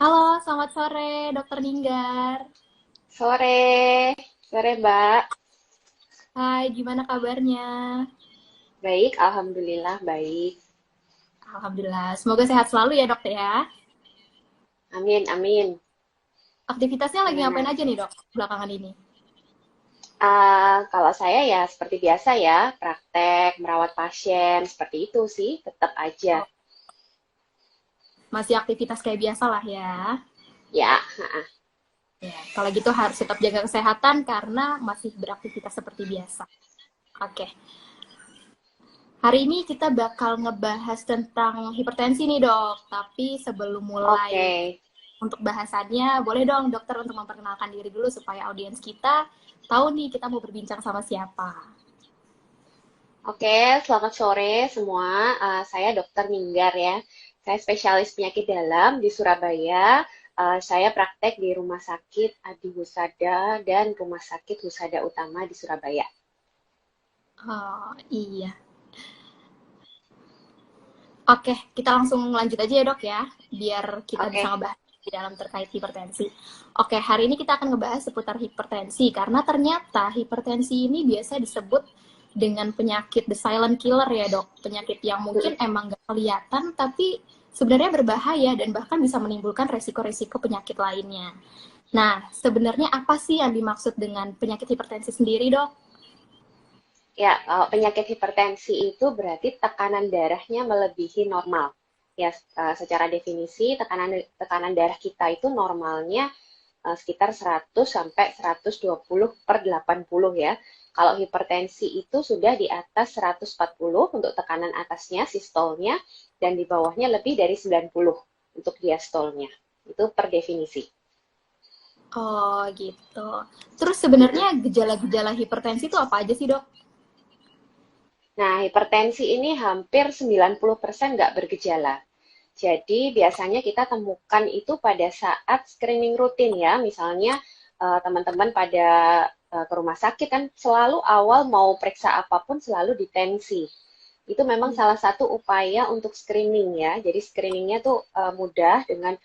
Halo, selamat sore, Dokter Ninggar. Sore, sore Mbak. Hai, gimana kabarnya? Baik, Alhamdulillah baik. Alhamdulillah, semoga sehat selalu ya, Dok ya. Amin, amin. Aktivitasnya lagi ngapain Gimana? aja nih, Dok, belakangan ini? Kalau saya ya seperti biasa ya, praktek, merawat pasien, seperti itu sih, tetap aja. Oh, masih aktivitas kayak biasa lah ya. Ya, Ya, kalau gitu harus tetap jaga kesehatan karena masih beraktivitas seperti biasa. Oke, hari ini kita bakal ngebahas tentang hipertensi nih, Dok. Tapi sebelum mulai oke. untuk bahasannya, boleh dong dokter untuk memperkenalkan diri dulu supaya audiens kita tahu nih kita mau berbincang sama siapa. Oke, selamat sore semua. Saya Dokter Ninggar ya. Saya spesialis penyakit dalam di Surabaya. Saya praktek di Rumah Sakit Adi Husada dan Rumah Sakit Husada Utama di Surabaya. Oh, iya. Oke, kita langsung lanjut aja ya dok ya, biar kita bisa Oke, ngebahas di dalam terkait hipertensi. Oke, hari ini kita akan ngebahas seputar hipertensi, karena ternyata hipertensi ini biasa disebut dengan penyakit the silent killer ya dok, penyakit yang mungkin emang gak kelihatan, tapi sebenarnya berbahaya dan bahkan bisa menimbulkan resiko-resiko penyakit lainnya. Nah, sebenarnya apa sih yang dimaksud dengan penyakit hipertensi sendiri dok? ya, kalau penyakit hipertensi itu berarti tekanan darahnya melebihi normal. Ya, secara definisi tekanan tekanan darah kita itu normalnya sekitar 100 sampai 120 per 80 ya. Kalau hipertensi itu sudah di atas 140 untuk tekanan atasnya, sistolnya, dan di bawahnya lebih dari 90 untuk diastolnya. Itu per definisi. Oh gitu. Terus sebenarnya gejala-gejala hipertensi itu apa aja sih dok? Nah, hipertensi ini hampir 90% nggak bergejala. Jadi biasanya kita temukan itu pada saat screening rutin ya. Misalnya teman-teman pada ke rumah sakit kan selalu awal mau periksa apapun selalu ditensi. Itu memang Iya. salah satu upaya untuk screening ya. Jadi screeningnya tuh mudah dengan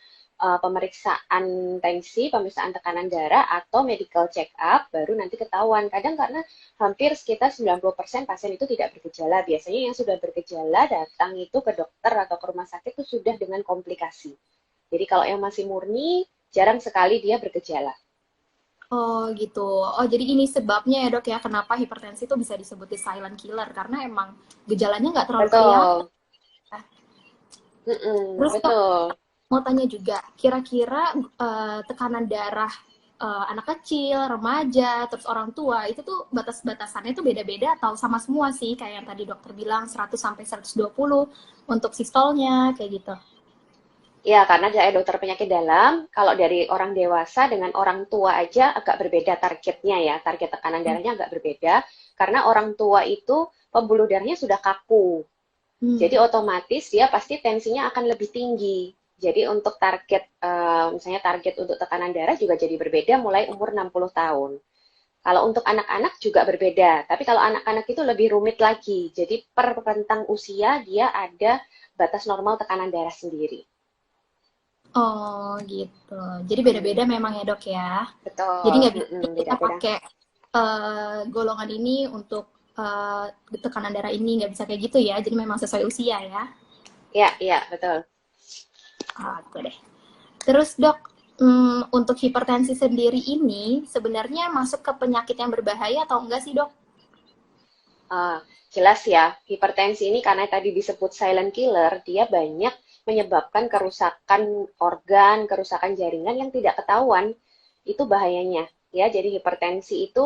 pemeriksaan tensi, pemeriksaan tekanan darah atau medical check up baru nanti ketahuan. Kadang karena hampir sekitar 90% pasien itu tidak bergejala. Biasanya yang sudah bergejala datang itu ke dokter atau ke rumah sakit itu sudah dengan komplikasi. Jadi kalau yang masih murni jarang sekali dia bergejala. Oh gitu. Oh jadi ini sebabnya ya dok ya kenapa hipertensi itu bisa disebut the silent killer karena emang gejalanya nggak terlalu kelihatan. Betul. Mm-mm, Terus dok betul. mau tanya juga, kira-kira tekanan darah anak kecil, remaja, terus orang tua itu tuh batas-batasannya tuh beda-beda atau sama semua sih kayak yang tadi dokter bilang 100 sampai 120 untuk sistolnya kayak gitu. Ya, karena saya dokter penyakit dalam, kalau dari orang dewasa dengan orang tua aja agak berbeda targetnya ya, target tekanan darahnya agak berbeda, karena orang tua itu pembuluh darahnya sudah kaku. Jadi Hmm. otomatis dia pasti tensinya akan lebih tinggi. Jadi untuk target, misalnya target untuk tekanan darah juga jadi berbeda mulai umur 60 tahun. Kalau untuk anak-anak juga berbeda, tapi kalau anak-anak itu lebih rumit lagi. Jadi per rentang usia dia ada batas normal tekanan darah sendiri. Oh gitu. Jadi beda-beda Hmm, memang ya dok ya. Jadi betul, nggak bisa kita beda-beda. pakai golongan ini untuk uh, tekanan darah ini nggak bisa kayak gitu ya. Jadi memang sesuai usia ya. Ya, iya, betul. Oke deh. Terus dok, untuk hipertensi sendiri ini sebenarnya masuk ke penyakit yang berbahaya atau enggak sih dok? Ah, jelas ya, hipertensi ini karena tadi disebut silent killer, dia banyak menyebabkan kerusakan organ, kerusakan jaringan yang tidak ketahuan. Itu bahayanya. Ya, jadi hipertensi itu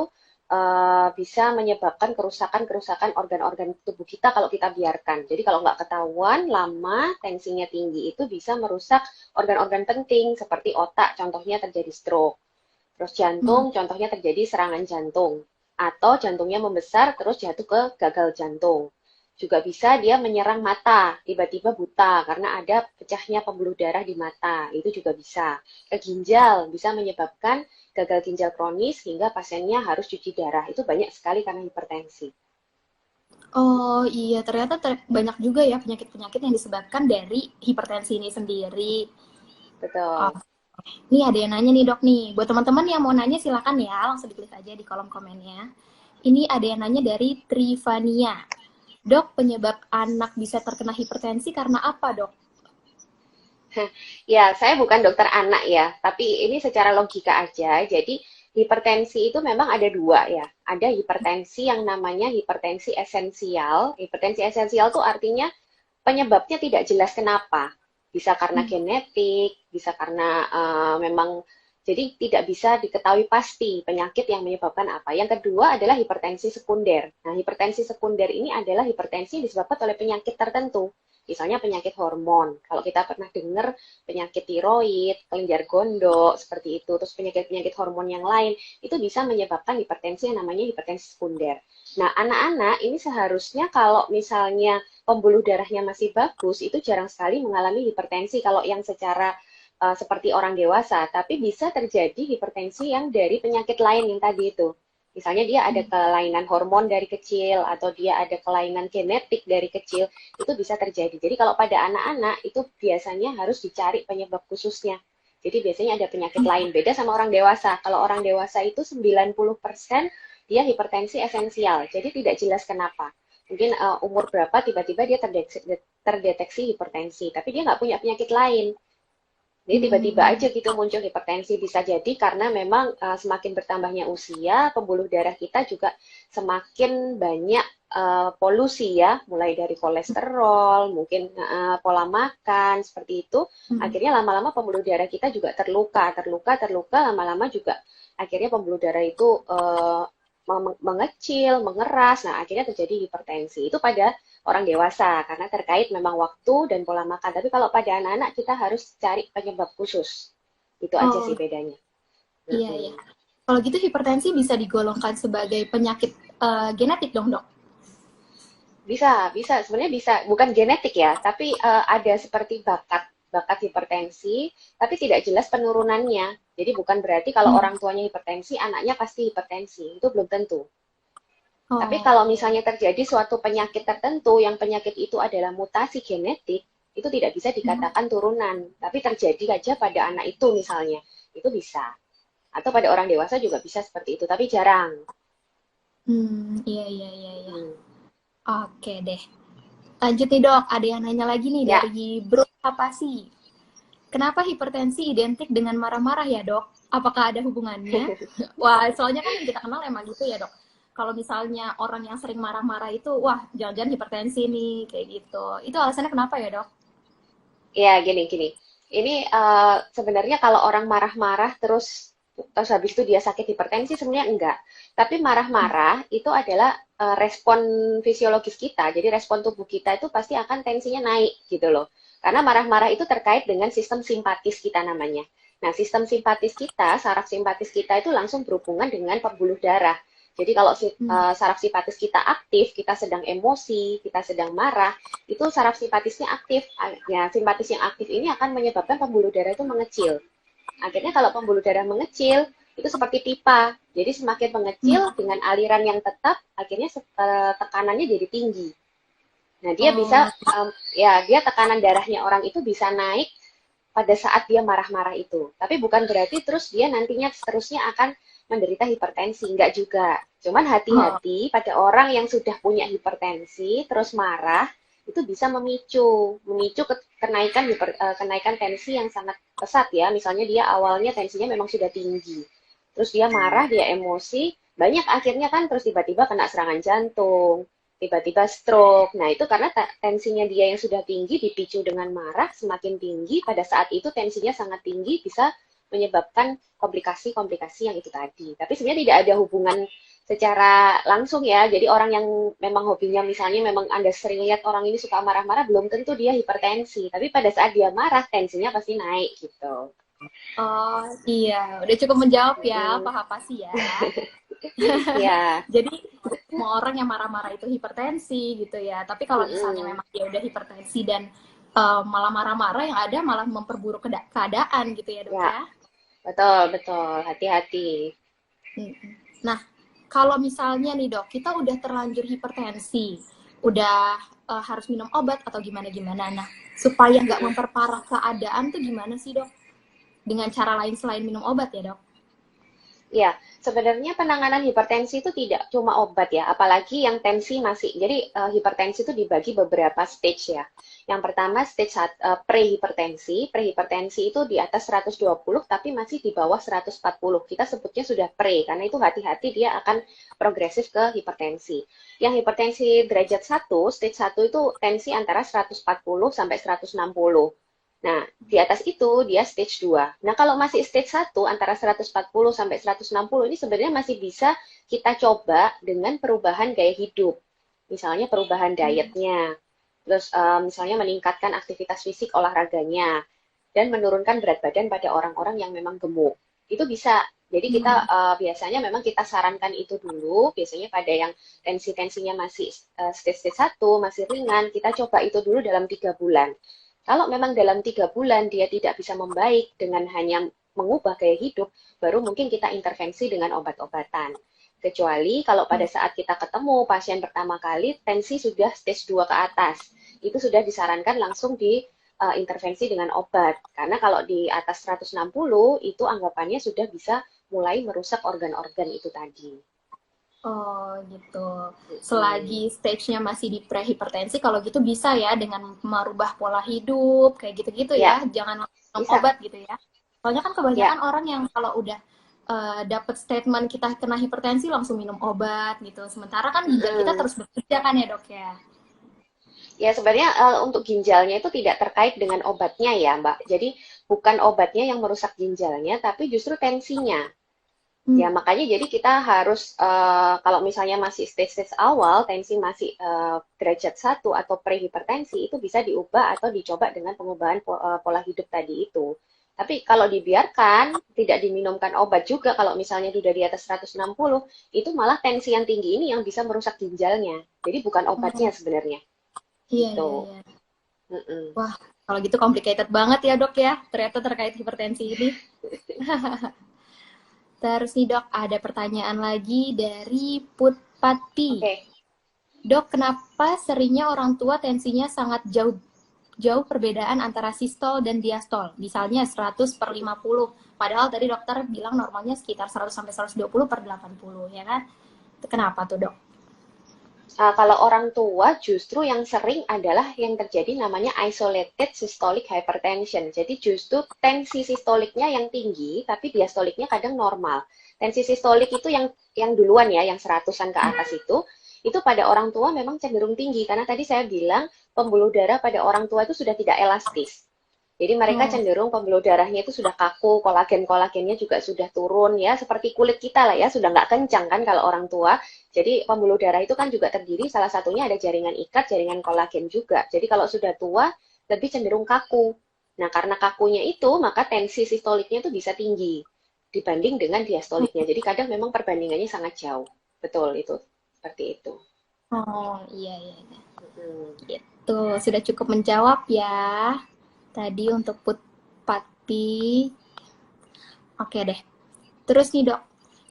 bisa menyebabkan kerusakan-kerusakan organ-organ tubuh kita kalau kita biarkan. Jadi kalau nggak ketahuan, lama tensinya tinggi itu bisa merusak organ-organ penting seperti otak, contohnya terjadi stroke. Terus Hmm. jantung, contohnya terjadi serangan jantung. Atau jantungnya membesar terus jatuh ke gagal jantung. Juga bisa dia menyerang mata, tiba-tiba buta karena ada pecahnya pembuluh darah di mata. Itu juga bisa. Ke ginjal, bisa menyebabkan gagal ginjal kronis hingga pasiennya harus cuci darah. Itu banyak sekali karena hipertensi. Oh iya, ternyata banyak juga ya penyakit-penyakit yang disebabkan dari hipertensi ini sendiri. betul. Oh, nih ada yang nanya nih dok nih. Buat teman-teman yang mau nanya silakan ya, langsung ditulis aja di kolom komennya. Ini ada yang nanya dari Trivania. Dok, penyebab anak bisa terkena hipertensi karena apa dok? Ya, saya bukan dokter anak ya, tapi ini secara logika aja. Jadi, hipertensi itu memang ada dua ya. Ada hipertensi yang namanya hipertensi esensial. Hipertensi esensial itu artinya penyebabnya tidak jelas kenapa. Bisa karena Hmm. genetik, bisa karena memang jadi tidak bisa diketahui pasti penyakit yang menyebabkan apa. Yang kedua adalah hipertensi sekunder. Nah, hipertensi sekunder ini adalah hipertensi yang disebabkan oleh penyakit tertentu. Misalnya penyakit hormon. Kalau kita pernah dengar penyakit tiroid, kelenjar gondok, seperti itu, terus penyakit-penyakit hormon yang lain, itu bisa menyebabkan hipertensi yang namanya hipertensi sekunder. Nah, anak-anak ini seharusnya kalau misalnya pembuluh darahnya masih bagus, itu jarang sekali mengalami hipertensi kalau yang secara seperti orang dewasa, tapi bisa terjadi hipertensi yang dari penyakit lain yang tadi itu. Misalnya dia ada kelainan hormon dari kecil atau dia ada kelainan genetik dari kecil, itu bisa terjadi. Jadi kalau pada anak-anak itu biasanya harus dicari penyebab khususnya. Jadi biasanya ada penyakit lain, beda sama orang dewasa. Kalau orang dewasa itu 90% dia hipertensi esensial, jadi tidak jelas kenapa. Mungkin umur berapa tiba-tiba dia terdeteksi hipertensi, tapi dia nggak punya penyakit lain. Jadi tiba-tiba Hmm. aja gitu muncul hipertensi, bisa jadi karena memang semakin bertambahnya usia, pembuluh darah kita juga semakin banyak polusi ya, mulai dari kolesterol, mungkin pola makan seperti itu. Hmm. Akhirnya lama-lama pembuluh darah kita juga terluka, lama-lama juga akhirnya pembuluh darah itu mengecil, mengeras. Nah, akhirnya terjadi hipertensi. Itu pada orang dewasa karena terkait memang waktu dan pola makan. Tapi kalau pada anak-anak kita harus cari penyebab khusus. Itu aja Oh sih bedanya. iya ya. Kalau gitu hipertensi bisa digolongkan sebagai penyakit genetik dong dok? Bisa, bisa. Sebenarnya bisa. Bukan genetik ya, tapi ada seperti bakat hipertensi, tapi tidak jelas penurunannya. Jadi bukan berarti kalau Hmm. orang tuanya hipertensi, anaknya pasti hipertensi. Itu belum tentu. Tapi Oh kalau iya. misalnya terjadi suatu penyakit tertentu, yang penyakit itu adalah mutasi genetik, itu tidak bisa Hmm. dikatakan turunan. Tapi terjadi aja pada anak itu misalnya, itu bisa. Atau pada orang dewasa juga bisa seperti itu, tapi jarang. Iya iya iya iya. Hmm. Oke deh. Lanjut nih dok, ada yang nanya lagi nih Ya, dari Bro apa sih? Kenapa hipertensi identik dengan marah-marah ya dok? Apakah ada hubungannya? Wah, soalnya kan yang kita kenal emang gitu ya dok. Kalau misalnya orang yang sering marah-marah itu, wah jangan-jangan hipertensi nih, kayak gitu. Itu alasannya kenapa ya dok? ya gini-gini. Ini sebenarnya kalau orang marah-marah terus habis itu dia sakit hipertensi sebenarnya enggak. Tapi marah-marah itu adalah respon fisiologis kita. Jadi respon tubuh kita itu pasti akan tensinya naik gitu loh. Karena marah-marah itu terkait dengan sistem simpatis kita namanya. Nah, sistem simpatis kita, saraf simpatis kita itu langsung berhubungan dengan pembuluh darah. Jadi kalau Hmm. saraf simpatis kita aktif, kita sedang emosi, kita sedang marah, itu saraf simpatisnya aktif. Ya, simpatis yang aktif ini akan menyebabkan pembuluh darah itu mengecil. Akhirnya kalau pembuluh darah mengecil, itu seperti pipa. Jadi semakin Hmm. mengecil dengan aliran yang tetap, akhirnya tekanannya jadi tinggi. Nah, dia bisa, Oh, ya, dia tekanan darahnya orang itu bisa naik pada saat dia marah-marah itu. Tapi bukan berarti terus dia nantinya seterusnya akan menderita hipertensi. Enggak juga. Cuman oh, hati-hati pada orang yang sudah punya hipertensi, terus marah, itu bisa memicu kenaikan tensi yang sangat pesat ya. Misalnya dia awalnya tensinya memang sudah tinggi. Terus dia marah, dia emosi, banyak akhirnya kan terus tiba-tiba kena serangan jantung, tiba-tiba stroke. Nah, itu karena tensinya dia yang sudah tinggi dipicu dengan marah semakin tinggi, pada saat itu tensinya sangat tinggi bisa menyebabkan komplikasi-komplikasi yang itu tadi. Tapi sebenarnya tidak ada hubungan secara langsung ya. Jadi orang yang memang hobinya misalnya memang Anda sering lihat orang ini suka marah-marah, belum tentu dia hipertensi. Tapi pada saat dia marah, tensinya pasti naik gitu. oh, iya. Udah cukup menjawab ya, Mm-mm. apa-apa sih ya. Ya, Jadi semua orang yang marah-marah itu hipertensi gitu ya. Tapi kalau misalnya mm-mm. memang dia udah hipertensi dan malah marah-marah, yang ada malah memperburuk keadaan gitu ya dok Ya, ya. betul, betul. Hati-hati. Nah, kalau misalnya nih dok, kita udah terlanjur hipertensi, udah harus minum obat atau gimana-gimana. Nah, supaya nggak Mm-mm. memperparah keadaan tuh gimana sih dok? dengan cara lain selain minum obat ya, Dok? Ya, sebenarnya penanganan hipertensi itu tidak cuma obat ya, apalagi yang tensi masih. Jadi hipertensi itu dibagi beberapa stage ya. Yang pertama stage prehipertensi. Prehipertensi itu di atas 120 tapi masih di bawah 140. Kita sebutnya sudah pre, karena itu hati-hati dia akan progresif ke hipertensi. Yang hipertensi derajat 1, stage 1 itu tensi antara 140 sampai 160. Nah, di atas itu dia stage 2. Nah, kalau masih stage 1 antara 140 sampai 160 ini sebenarnya masih bisa kita coba dengan perubahan gaya hidup. Misalnya perubahan dietnya, terus misalnya meningkatkan aktivitas fisik olahraganya, dan menurunkan berat badan pada orang-orang yang memang gemuk. Itu bisa. Jadi kita biasanya memang kita sarankan itu dulu, biasanya pada yang tensinya masih stage 1, masih ringan, kita coba itu dulu dalam 3 bulan. Kalau memang dalam 3 bulan dia tidak bisa membaik dengan hanya mengubah gaya hidup, baru mungkin kita intervensi dengan obat-obatan. Kecuali kalau pada saat kita ketemu pasien pertama kali, tensi sudah stage 2 ke atas. Itu sudah disarankan langsung diintervensi dengan obat. Karena kalau di atas 160, itu anggapannya sudah bisa mulai merusak organ-organ itu tadi. Oh gitu. Selagi stage-nya masih di prehipertensi, kalau gitu bisa ya dengan merubah pola hidup, kayak gitu-gitu ya. Jangan langsung bisa. obat gitu ya. Soalnya kan kebanyakan orang yang kalau udah dapat statement kita kena hipertensi langsung minum obat gitu. Sementara kan ginjal kita terus bekerja kan ya, Dok ya. Ya sebenarnya untuk ginjalnya itu tidak terkait dengan obatnya ya Mbak. Jadi bukan obatnya yang merusak ginjalnya, tapi justru tensinya. Ya, makanya jadi kita harus, kalau misalnya masih stage-stage awal, tensi masih derajat 1 atau prehipertensi, itu bisa diubah atau dicoba dengan pengubahan pola hidup tadi itu. Tapi kalau dibiarkan, tidak diminumkan obat juga, kalau misalnya sudah di atas 160, itu malah tensi yang tinggi ini yang bisa merusak ginjalnya. Jadi bukan obatnya sebenarnya. Iya, Gitu. iya, iya. Wah, kalau gitu complicated banget ya, Dok ya, ternyata terkait hipertensi ini. Terus nih Dok, ada pertanyaan lagi dari Putpati. Dok, kenapa seringnya orang tua tensinya sangat jauh perbedaan antara sistol dan diastol? Misalnya 100 per 50. Padahal tadi dokter bilang normalnya sekitar 100 sampai 120 per 80, ya kan? Kenapa tuh, Dok? Kalau orang tua justru yang sering adalah yang terjadi namanya isolated systolic hypertension. Jadi justru tensi sistoliknya yang tinggi, tapi diastoliknya kadang normal. Tensi sistolik itu yang duluan ya, yang 100-an ke atas itu pada orang tua memang cenderung tinggi. Karena tadi saya bilang pembuluh darah pada orang tua itu sudah tidak elastis. Jadi mereka cenderung pembuluh darahnya itu sudah kaku, kolagennya juga sudah turun ya, seperti kulit kita lah ya, sudah nggak kencang kan kalau orang tua. Jadi pembuluh darah itu kan juga terdiri, salah satunya ada jaringan ikat, jaringan kolagen juga. Jadi kalau sudah tua, lebih cenderung kaku. Nah karena kakunya itu, maka tensi sistoliknya itu bisa tinggi dibanding dengan diastoliknya. Jadi kadang memang perbandingannya sangat jauh. Betul itu, seperti itu. Oh iya. Gitu, sudah cukup menjawab ya. Tadi untuk Putpati. Oke deh. Terus nih Dok,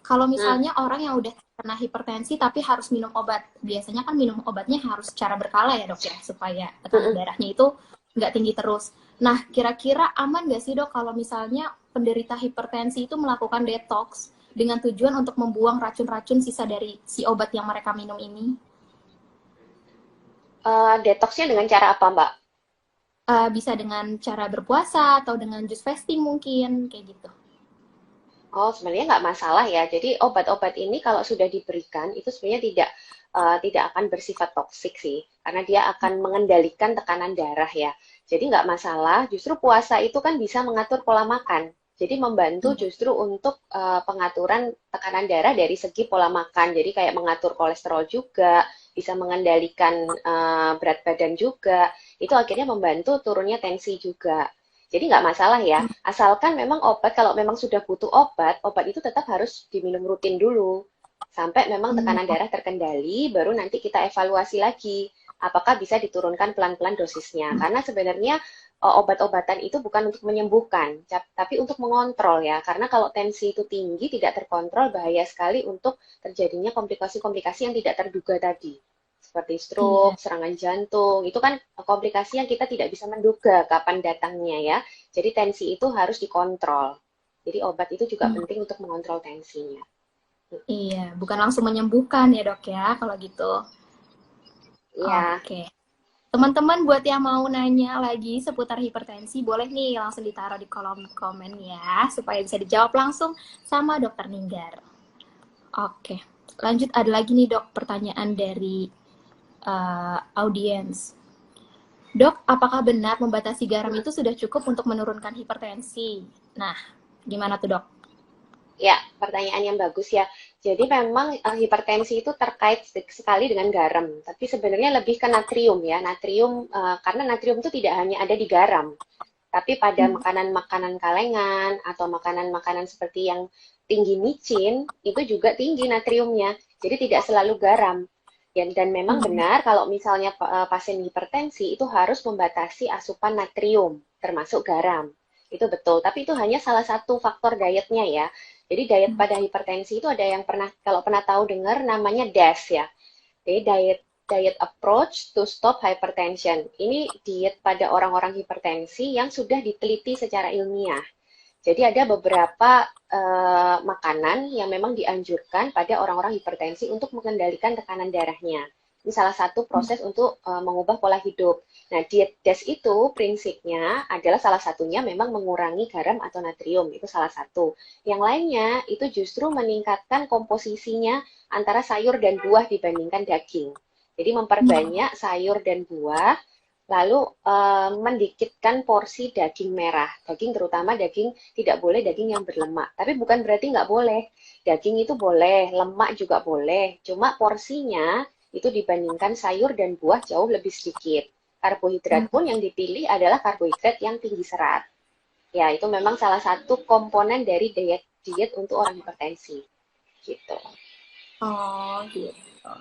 kalau misalnya orang yang udah kena hipertensi tapi harus minum obat, biasanya kan minum obatnya harus secara berkala ya Dok ya, supaya tekanan darahnya itu nggak tinggi terus. Nah, kira-kira aman nggak sih Dok kalau misalnya penderita hipertensi itu melakukan detox dengan tujuan untuk membuang racun-racun sisa dari si obat yang mereka minum ini? Detoxnya dengan cara apa Mbak? Bisa dengan cara berpuasa atau dengan jus fasting mungkin, kayak gitu. Oh, sebenarnya nggak masalah ya. Jadi obat-obat ini kalau sudah diberikan itu sebenarnya tidak akan bersifat toksik sih, karena dia akan mengendalikan tekanan darah ya. Jadi nggak masalah. Justru puasa itu kan bisa mengatur pola makan. Jadi membantu justru untuk pengaturan tekanan darah dari segi pola makan. Jadi kayak mengatur kolesterol juga, bisa mengendalikan berat badan juga. Itu akhirnya membantu turunnya tensi juga. Jadi nggak masalah ya, asalkan memang obat, kalau memang sudah butuh obat itu tetap harus diminum rutin dulu. Sampai memang tekanan darah terkendali, baru nanti kita evaluasi lagi. Apakah bisa diturunkan pelan-pelan dosisnya. Karena sebenarnya obat-obatan itu bukan untuk menyembuhkan, tapi untuk mengontrol ya. Karena kalau tensi itu tinggi, tidak terkontrol, bahaya sekali untuk terjadinya komplikasi-komplikasi yang tidak terduga tadi. seperti Iya. stroke, serangan jantung. Itu kan komplikasi yang kita tidak bisa menduga kapan datangnya ya. Jadi tensi itu harus dikontrol. Jadi obat itu juga Hmm, penting untuk mengontrol tensinya. iya, bukan langsung menyembuhkan ya dok ya kalau gitu. Iya, Oke. Teman-teman buat yang mau nanya lagi seputar hipertensi, boleh nih langsung ditaruh di kolom komen ya, supaya bisa dijawab langsung sama dokter Ninggar. Oke, lanjut ada lagi nih dok, pertanyaan dari audiens. Dok, apakah benar membatasi garam itu sudah cukup untuk menurunkan hipertensi? Nah, gimana tuh dok? ya, pertanyaan yang bagus ya. Jadi memang hipertensi itu terkait sekali dengan garam, tapi sebenarnya lebih ke natrium ya. Natrium karena natrium itu tidak hanya ada di garam, tapi pada Hmm. makanan-makanan kalengan atau makanan-makanan seperti yang tinggi micin itu juga tinggi natriumnya. Jadi tidak selalu garam. Ya, dan memang Hmm. benar kalau misalnya pasien hipertensi itu harus membatasi asupan natrium termasuk garam. Itu betul, tapi itu hanya salah satu faktor dietnya ya. Jadi diet pada hipertensi itu ada yang pernah kalau pernah tahu dengar namanya DASH ya. Jadi diet approach to stop hypertension. Ini diet pada orang-orang hipertensi yang sudah diteliti secara ilmiah. Jadi ada beberapa makanan yang memang dianjurkan pada orang-orang hipertensi untuk mengendalikan tekanan darahnya. Ini salah satu proses untuk mengubah pola hidup. Nah, diet DASH itu prinsipnya adalah salah satunya memang mengurangi garam atau natrium, itu salah satu. Yang lainnya itu justru meningkatkan komposisinya antara sayur dan buah dibandingkan daging. Jadi memperbanyak sayur dan buah, lalu mendikitkan porsi daging merah. Daging terutama daging tidak boleh daging yang berlemak. Tapi bukan berarti nggak boleh. Daging itu boleh, lemak juga boleh. Cuma porsinya itu dibandingkan sayur dan buah jauh lebih sedikit. Karbohidrat Hmm. pun yang dipilih adalah karbohidrat yang tinggi serat. Ya, itu memang salah satu komponen dari diet untuk orang hipertensi. Gitu. Oh, gitu.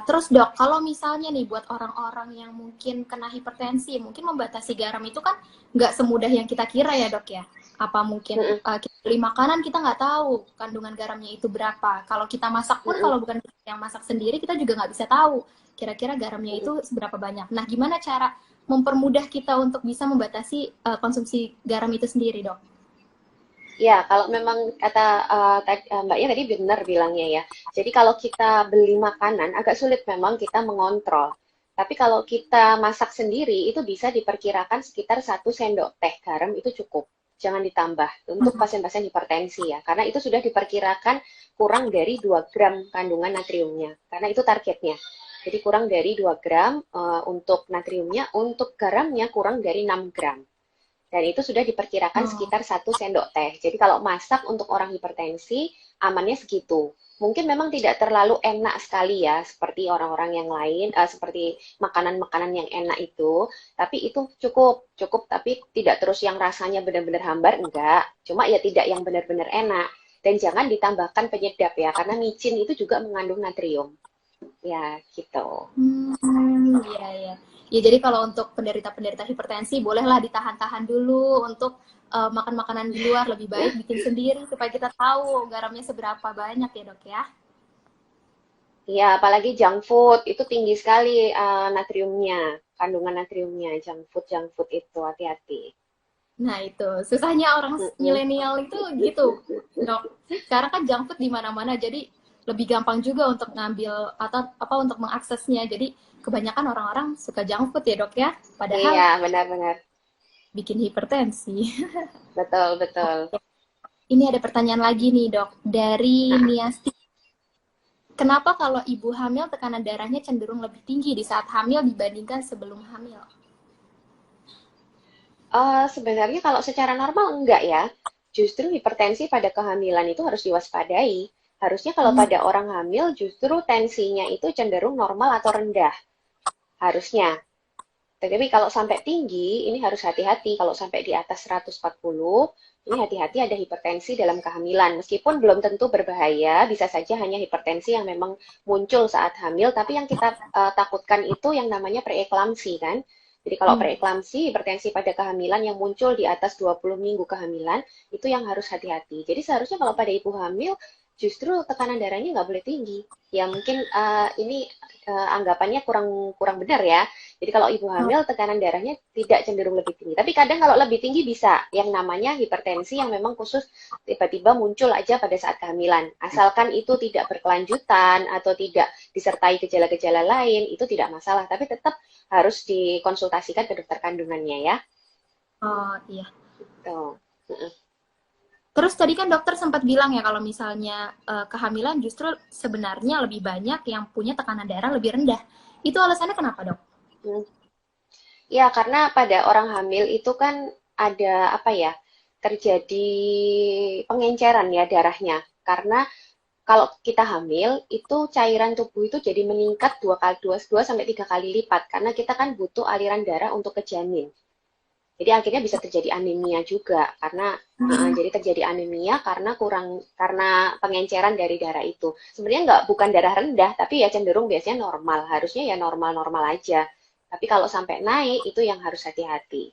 Terus dok, kalau misalnya nih buat orang-orang yang mungkin kena hipertensi, mungkin membatasi garam itu kan nggak semudah yang kita kira ya dok ya. Apa mungkin kita beli makanan kita nggak tahu kandungan garamnya itu berapa. Kalau kita masak pun, kalau bukan kita yang masak sendiri, kita juga nggak bisa tahu kira-kira garamnya itu seberapa banyak. Nah, gimana cara mempermudah kita untuk bisa membatasi konsumsi garam itu sendiri dok? Ya, kalau memang kata Mbaknya tadi benar bilangnya ya. Jadi kalau kita beli makanan agak sulit memang kita mengontrol. Tapi kalau kita masak sendiri itu bisa diperkirakan sekitar 1 sendok teh garam itu cukup. Jangan ditambah untuk pasien-pasien hipertensi ya. Karena itu sudah diperkirakan kurang dari 2 gram kandungan natriumnya. Karena itu targetnya. Jadi kurang dari 2 gram untuk natriumnya, untuk garamnya kurang dari 6 gram. Dan itu sudah diperkirakan Oh. sekitar 1 sendok teh. Jadi kalau masak untuk orang hipertensi, amannya segitu. Mungkin memang tidak terlalu enak sekali ya, seperti orang-orang yang lain, seperti makanan-makanan yang enak itu. Tapi itu cukup, cukup. Tapi tidak terus yang rasanya benar-benar hambar, enggak. Cuma ya tidak yang benar-benar enak. Dan jangan ditambahkan penyedap ya, karena micin itu juga mengandung natrium. Ya, gitu. Iya, iya. Ya, jadi kalau untuk penderita-penderita hipertensi, bolehlah ditahan-tahan dulu untuk makan makanan di luar. Lebih baik bikin sendiri supaya kita tahu garamnya seberapa banyak ya dok ya. Iya, apalagi junk food itu tinggi sekali natriumnya, kandungan natriumnya. Junk food itu hati-hati. Nah itu, susahnya orang Mm-mm. milenial itu gitu dok. Sekarang kan junk food di mana-mana, jadi lebih gampang juga untuk ngambil atau apa untuk mengaksesnya. Jadi kebanyakan orang-orang suka junk food ya dok ya. Padahal Iya, benar-benar. bikin hipertensi. Betul, betul. Ini ada pertanyaan lagi nih dok, dari Nah, Niasti. Kenapa kalau ibu hamil tekanan darahnya cenderung lebih tinggi di saat hamil dibandingkan sebelum hamil? sebenarnya kalau secara normal enggak ya. Justru hipertensi pada kehamilan itu harus diwaspadai. Harusnya kalau Hmm. pada orang hamil justru tensinya itu cenderung normal atau rendah. Harusnya. Tapi kalau sampai tinggi, ini harus hati-hati. Kalau sampai di atas 140, ini hati-hati ada hipertensi dalam kehamilan. Meskipun belum tentu berbahaya, bisa saja hanya hipertensi yang memang muncul saat hamil, tapi yang kita takutkan itu yang namanya preeklamsi kan. Jadi kalau Hmm. preeklamsi, hipertensi pada kehamilan yang muncul di atas 20 minggu kehamilan, itu yang harus hati-hati. Jadi seharusnya kalau pada ibu hamil, justru tekanan darahnya nggak boleh tinggi. Ya mungkin ini anggapannya kurang kurang benar ya. Jadi kalau ibu Oh, hamil tekanan darahnya tidak cenderung lebih tinggi. Tapi kadang kalau lebih tinggi bisa yang namanya hipertensi yang memang khusus tiba-tiba muncul aja pada saat kehamilan. Asalkan itu tidak berkelanjutan atau tidak disertai gejala-gejala lain, itu tidak masalah. Tapi tetap harus dikonsultasikan ke dokter kandungannya ya. oh iya. Tuh. Terus tadi kan dokter sempat bilang ya kalau misalnya kehamilan justru sebenarnya lebih banyak yang punya tekanan darah lebih rendah. Itu alasannya kenapa, Dok? Hmm. Ya, karena pada orang hamil itu kan ada apa ya, terjadi pengenceran ya darahnya. Karena kalau kita hamil itu cairan tubuh itu jadi meningkat dua sampai tiga kali lipat karena kita kan butuh aliran darah untuk ke janin. Jadi akhirnya bisa terjadi anemia juga karena Hmm. jadi terjadi anemia karena pengenceran dari darah itu. Sebenarnya nggak bukan darah rendah tapi ya cenderung biasanya normal. Harusnya ya normal-normal aja. Tapi kalau sampai naik itu yang harus hati-hati.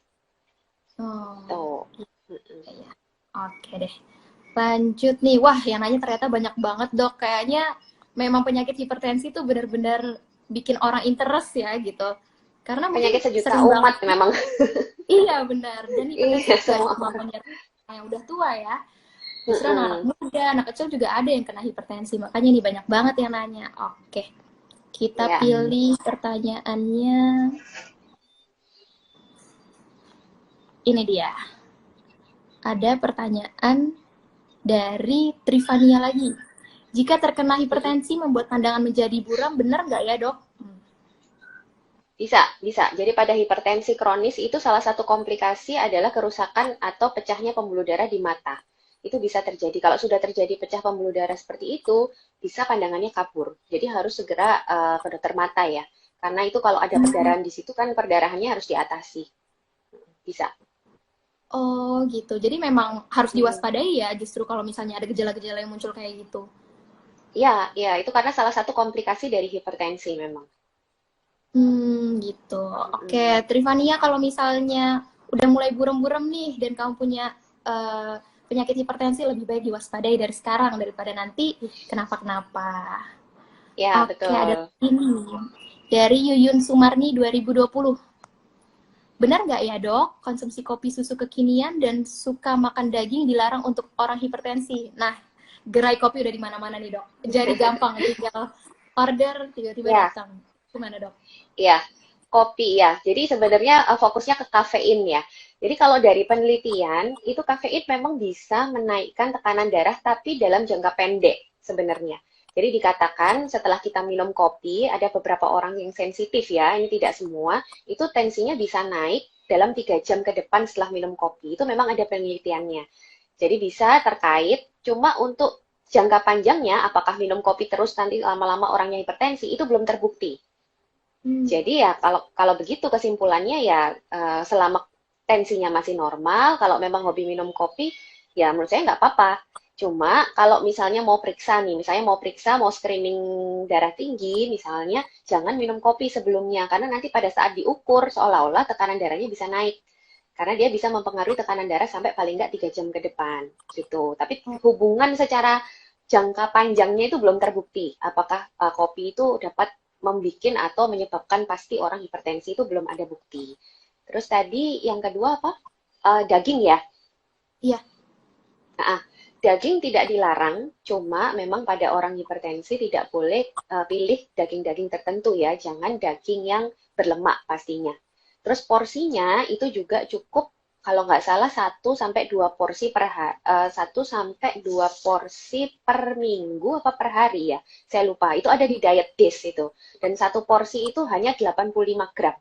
Oh, Tuh. Mm-mm. iya. Oke deh. Lanjut nih. Wah, yang nanya ternyata banyak banget, Dok. Kayaknya memang penyakit hipertensi itu benar-benar bikin orang interest ya gitu. Karena mungkin Penyakit sejuta sering banget. umat memang. Iya, benar. Dan hipertensi Iya, gak semua cuma orang. menyerang orang yang udah tua ya. Justru anak-anak Mm-mm. muda, anak kecil juga ada yang kena hipertensi. Makanya nih banyak banget yang nanya. Oke, kita Ya. pilih pertanyaannya. Ini dia. Ada pertanyaan dari Trivania lagi. Jika terkena Mm-mm. hipertensi membuat pandangan menjadi buram, benar nggak ya, Dok? Bisa, bisa. Jadi pada hipertensi kronis itu salah satu komplikasi adalah kerusakan atau pecahnya pembuluh darah di mata. Itu bisa terjadi. Kalau sudah terjadi pecah pembuluh darah seperti itu, bisa pandangannya kabur. Jadi harus segera ke dokter mata ya. Karena itu kalau ada Hmm. perdarahan di situ kan perdarahannya harus diatasi. Bisa. Oh gitu. Jadi memang harus Mm-mm. diwaspadai ya justru kalau misalnya ada gejala-gejala yang muncul kayak gitu. Ya, ya, itu karena salah satu komplikasi dari hipertensi memang. Gitu. Oke, Mm-mm. Trivania kalau misalnya udah mulai buram-buram nih dan kamu punya eh, penyakit hipertensi lebih baik diwaspadai dari sekarang daripada nanti kenapa-kenapa. Ya, Oke, ada betul. ini dari Yuyun Sumarni 2020. Benar nggak ya dok, konsumsi kopi susu kekinian dan suka makan daging dilarang untuk orang hipertensi? Nah, gerai kopi udah di mana-mana nih dok. Jadi gampang, tinggal order, tiba-tiba Ya, datang. Gimana dok? ya. Kopi ya. Jadi sebenarnya fokusnya ke kafein ya. Jadi kalau dari penelitian, itu kafein memang bisa menaikkan tekanan darah tapi dalam jangka pendek sebenarnya. Jadi dikatakan setelah kita minum kopi, ada beberapa orang yang sensitif ya, ini tidak semua, itu tensinya bisa naik dalam 3 jam ke depan setelah minum kopi. Itu memang ada penelitiannya. Jadi bisa terkait, cuma untuk jangka panjangnya, apakah minum kopi terus nanti lama-lama orangnya hipertensi, itu belum terbukti. Hmm. Jadi ya kalau kalau begitu kesimpulannya ya selama tensinya masih normal, kalau memang hobi minum kopi, ya menurut saya nggak apa-apa. Cuma kalau misalnya mau periksa nih, misalnya mau periksa, mau screening darah tinggi, misalnya jangan minum kopi sebelumnya, karena nanti pada saat diukur seolah-olah tekanan darahnya bisa naik. Karena dia bisa mempengaruhi tekanan darah sampai paling nggak 3 jam ke depan, gitu. Tapi hubungan secara jangka panjangnya itu belum terbukti. Apakah kopi itu dapat membuat atau menyebabkan pasti orang hipertensi itu belum ada bukti. Terus tadi yang kedua apa? Daging ya. Iya. Nah, daging tidak dilarang, cuma memang pada orang hipertensi tidak boleh pilih daging-daging tertentu ya. Jangan daging yang berlemak pastinya. Terus porsinya itu juga cukup kalau nggak salah 1 sampai 2 porsi per hari, 1 sampai 2 porsi per minggu apa per hari ya. Saya lupa. Itu ada di diet dish itu. Dan satu porsi itu hanya 85 gram.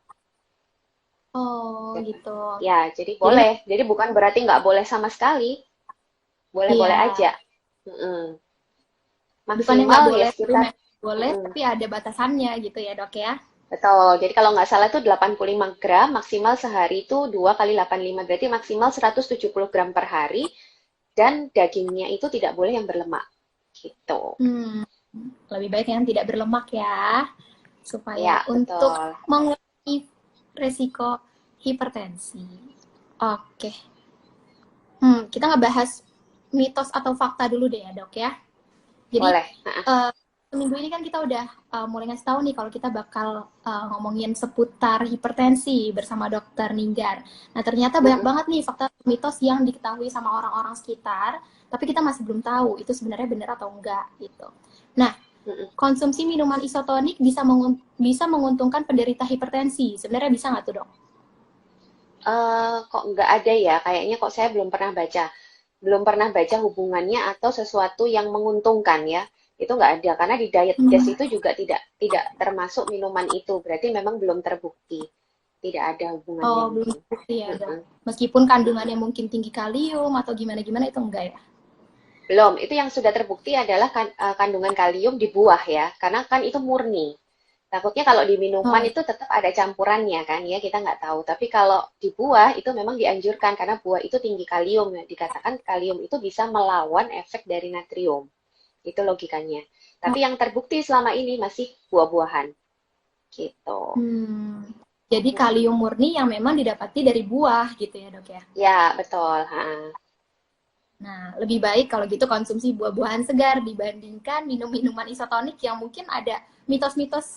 Oh gitu. Ya, jadi Jadi boleh. Jadi bukan berarti nggak boleh sama sekali. Boleh-boleh iya, aja. Mm-mm. bukannya nggak Maksimal ya boleh, tapi sekitar. memang boleh, Mm-mm. tapi ada batasannya gitu ya dok ya. Betul. Jadi kalau nggak salah itu 85 gram, maksimal sehari itu 2 kali 85, berarti maksimal 170 gram per hari, dan dagingnya itu tidak boleh yang berlemak. Gitu. Hmm, lebih baik yang tidak berlemak ya, supaya Ya, untuk betul. mengurangi resiko hipertensi. Oke, kita ngebahas mitos atau fakta dulu deh ya dok ya. Jadi Boleh. seminggu ini kan kita udah mulai ngasih tahu nih kalau kita bakal ngomongin seputar hipertensi bersama Dokter Ninggar. Nah, ternyata banyak banget nih fakta mitos yang diketahui sama orang-orang sekitar, tapi kita masih belum tahu itu sebenarnya benar atau enggak gitu. Nah, konsumsi minuman isotonik bisa menguntungkan penderita hipertensi. Sebenarnya bisa nggak tuh, Dok? Kok nggak ada ya? Kayaknya kok saya belum pernah baca. Belum pernah baca hubungannya atau sesuatu yang menguntungkan ya. Itu nggak ada, karena di diet gas itu juga tidak termasuk minuman itu. Berarti memang belum terbukti. Tidak ada hubungannya Oh, belum mungkin. terbukti ya, Dok. Mm-mm. Meskipun kandungannya mungkin tinggi kalium atau gimana-gimana itu enggak ya? Belum, itu yang sudah terbukti adalah kandungan kalium di buah ya, karena kan itu murni. Takutnya kalau di minuman Oh, itu tetap ada campurannya kan ya, kita nggak tahu. Tapi kalau di buah itu memang dianjurkan karena buah itu tinggi kalium ya. Dikatakan kalium itu bisa melawan efek dari natrium. Itu logikanya. Tapi yang terbukti selama ini masih buah-buahan gitu. hmm. Jadi kalium Mm-mm. murni yang memang didapati dari buah gitu ya, Dok ya? Ya, betul. Ha. Nah, lebih baik kalau gitu konsumsi buah-buahan segar dibandingkan minum minuman isotonik yang mungkin ada mitos-mitos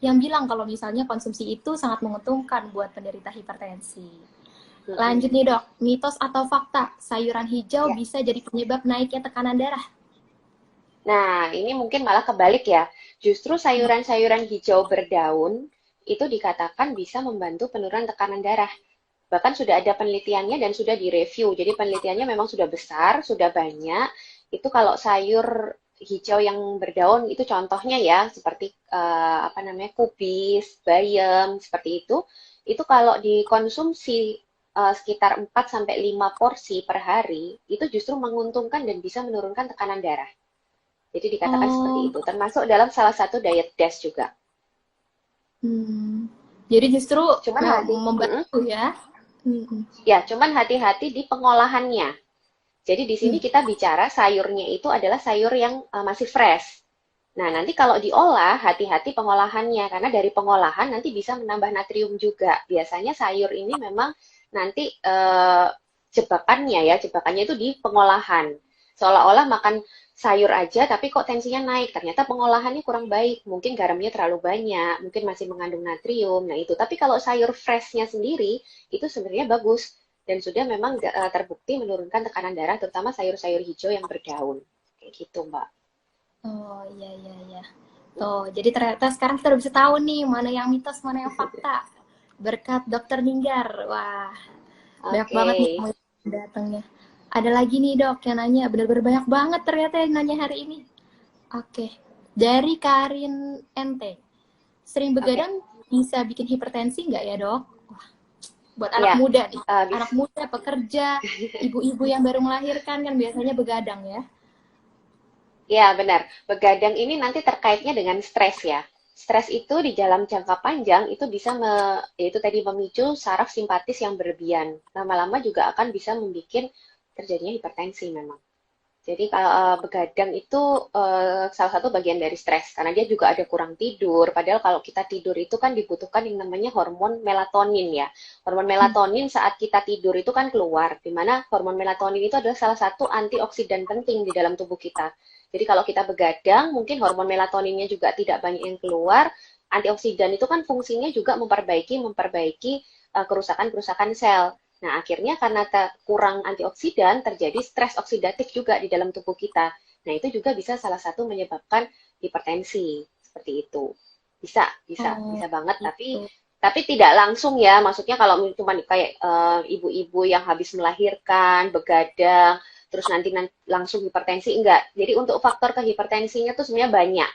yang bilang kalau misalnya konsumsi itu sangat menguntungkan buat penderita hipertensi. Lanjut Mm-mm. nih, Dok, mitos atau fakta sayuran hijau Ya. bisa jadi penyebab naiknya tekanan darah? Nah, ini mungkin malah kebalik ya. Justru sayuran-sayuran hijau berdaun itu dikatakan bisa membantu penurunan tekanan darah. Bahkan sudah ada penelitiannya dan sudah direview. Jadi penelitiannya memang sudah besar, sudah banyak. Itu kalau sayur hijau yang berdaun itu contohnya ya, seperti apa namanya kubis, bayam, seperti itu. Itu kalau dikonsumsi sekitar 4 sampai 5 porsi per hari, itu justru menguntungkan dan bisa menurunkan tekanan darah. Jadi dikatakan seperti Oh, itu, termasuk dalam salah satu diet DASH juga. hmm. Jadi justru Cuman hati, membantu ya. Hmm. ya, cuman hati-hati di pengolahannya. Jadi di sini Hmm. kita bicara sayurnya itu adalah sayur yang masih fresh. Nah, nanti kalau diolah, hati-hati pengolahannya, karena dari pengolahan nanti bisa menambah natrium juga. Biasanya sayur ini memang nanti jebakannya ya, jebakannya itu di pengolahan. Seolah-olah makan sayur aja, tapi kok tensinya naik. Ternyata pengolahannya kurang baik. Mungkin garamnya terlalu banyak, mungkin masih mengandung natrium. Nah itu. Tapi kalau sayur freshnya sendiri, itu sebenarnya bagus. Dan sudah memang terbukti menurunkan tekanan darah, terutama sayur-sayur hijau yang berdaun. Kayak gitu, Mbak. Oh, iya, iya, iya. Tuh, jadi ternyata sekarang kita udah bisa tahu nih mana yang mitos, mana yang fakta. Berkat Dokter Ninggar. Wah, banyak Oke. banget nih yang datangnya. Ada lagi nih, Dok, yang nanya. Bener-bener banyak banget ternyata yang nanya hari ini. Oke. Dari Karin NT. Sering Oke. begadang bisa bikin hipertensi nggak ya, Dok? Wah, buat anak Ya, muda nih. bis Anak muda, pekerja, ibu-ibu yang baru melahirkan kan biasanya begadang ya. ya benar. Begadang ini nanti terkaitnya dengan stres ya. Stres itu di dalam jangka panjang itu bisa yaitu tadi memicu saraf simpatis yang berlebihan. Lama-lama juga akan bisa membuat terjadinya hipertensi memang. Jadi kalau begadang itu salah satu bagian dari stres karena dia juga ada kurang tidur. Padahal kalau kita tidur itu kan dibutuhkan yang namanya hormon melatonin ya. Hormon Hmm. melatonin saat kita tidur itu kan keluar, di mana hormon melatonin itu adalah salah satu antioksidan penting di dalam tubuh kita. Jadi kalau kita begadang, mungkin hormon melatoninnya juga tidak banyak yang keluar. Antioksidan itu kan fungsinya juga memperbaiki kerusakan-kerusakan sel. Nah, akhirnya karena kurang antioksidan, terjadi stres oksidatif juga di dalam tubuh kita. Nah, itu juga bisa salah satu menyebabkan hipertensi. Seperti itu. Bisa, bisa, Oh, bisa banget. Tapi gitu. tidak langsung ya. Maksudnya kalau cuma kayak ibu-ibu yang habis melahirkan, begadang, terus nanti langsung hipertensi, enggak. Jadi untuk faktor kehipertensinya tuh sebenarnya banyak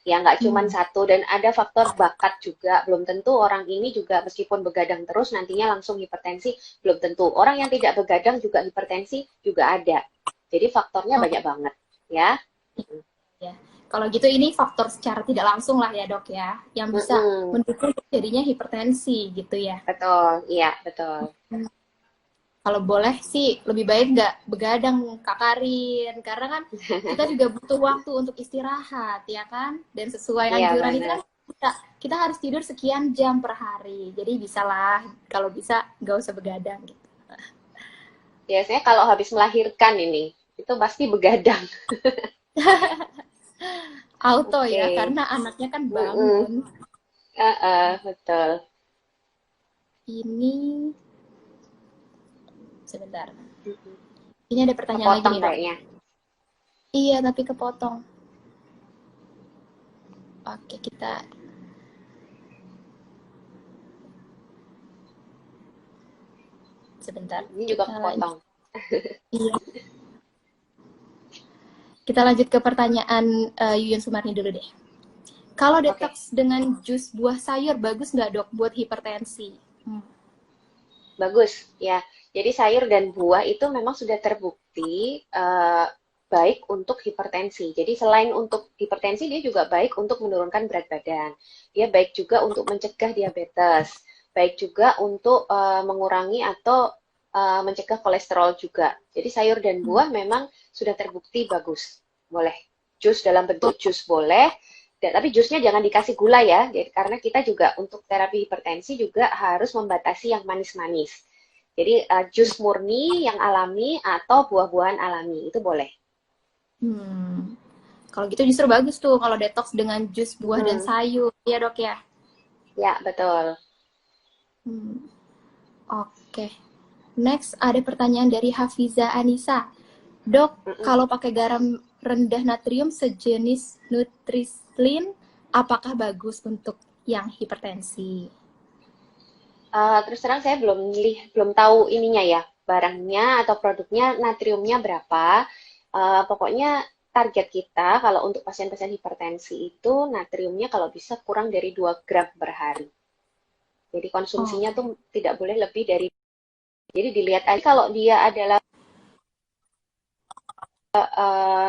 ya nggak cuma Hmm. satu dan ada faktor bakat juga belum tentu orang ini juga meskipun begadang terus nantinya langsung hipertensi belum tentu orang yang tidak begadang juga hipertensi juga ada jadi faktornya Oh, banyak banget ya. ya. Kalau gitu ini faktor secara tidak langsung lah ya, Dok ya, yang bisa Mm-mm. mendukung terjadinya hipertensi gitu ya. Betul iya betul. Kalau boleh sih lebih baik nggak begadang, Kak Karin, karena kan kita juga butuh waktu untuk istirahat ya kan, dan sesuai Iya anjuran itu benar kan kita harus tidur sekian jam per hari, jadi bisalah kalau bisa nggak usah begadang gitu. biasanya kalau habis melahirkan ini itu pasti begadang. Auto ya, Oke. karena anaknya kan Mm-mm. bangun. Betul. Ini sebentar. Mm-mm. Ini ada pertanyaan lagi Kepotong nih, Dok. kayaknya. Iya, tapi kepotong. Oke, kita sebentar. Ini juga Kita lanjut. kepotong. Iya, kita lanjut ke pertanyaan Yuyun Sumarni dulu deh. Kalau Oke. detox dengan jus buah sayur bagus nggak, Dok, buat hipertensi? Bagus, ya. Jadi sayur dan buah itu memang sudah terbukti baik untuk hipertensi. Jadi selain untuk hipertensi, dia juga baik untuk menurunkan berat badan. Dia baik juga untuk mencegah diabetes. Baik juga untuk mengurangi atau mencegah kolesterol juga. Jadi sayur dan buah memang sudah terbukti bagus. Boleh. Jus dalam bentuk jus boleh, tapi jusnya jangan dikasih gula ya, jadi, karena kita juga untuk terapi hipertensi juga harus membatasi yang manis-manis. Jadi jus murni yang alami atau buah-buahan alami itu boleh. Hmm. Kalau gitu justru bagus tuh kalau detox dengan jus buah dan Mm-mm. sayur, ya Dok ya. Ya, betul. Hmm. Oke. Next ada pertanyaan dari Hafiza Anissa. Dok, Mm-mm. kalau pakai garam rendah natrium sejenis Nutrislim, apakah bagus untuk yang hipertensi? Terus terang saya belum tahu ininya ya, barangnya atau produknya natriumnya berapa. Pokoknya target kita kalau untuk pasien-pasien hipertensi itu natriumnya kalau bisa kurang dari 2 gram per hari. Jadi Oh, konsumsinya tuh tidak boleh lebih dari. Jadi dilihat aja kalau dia adalah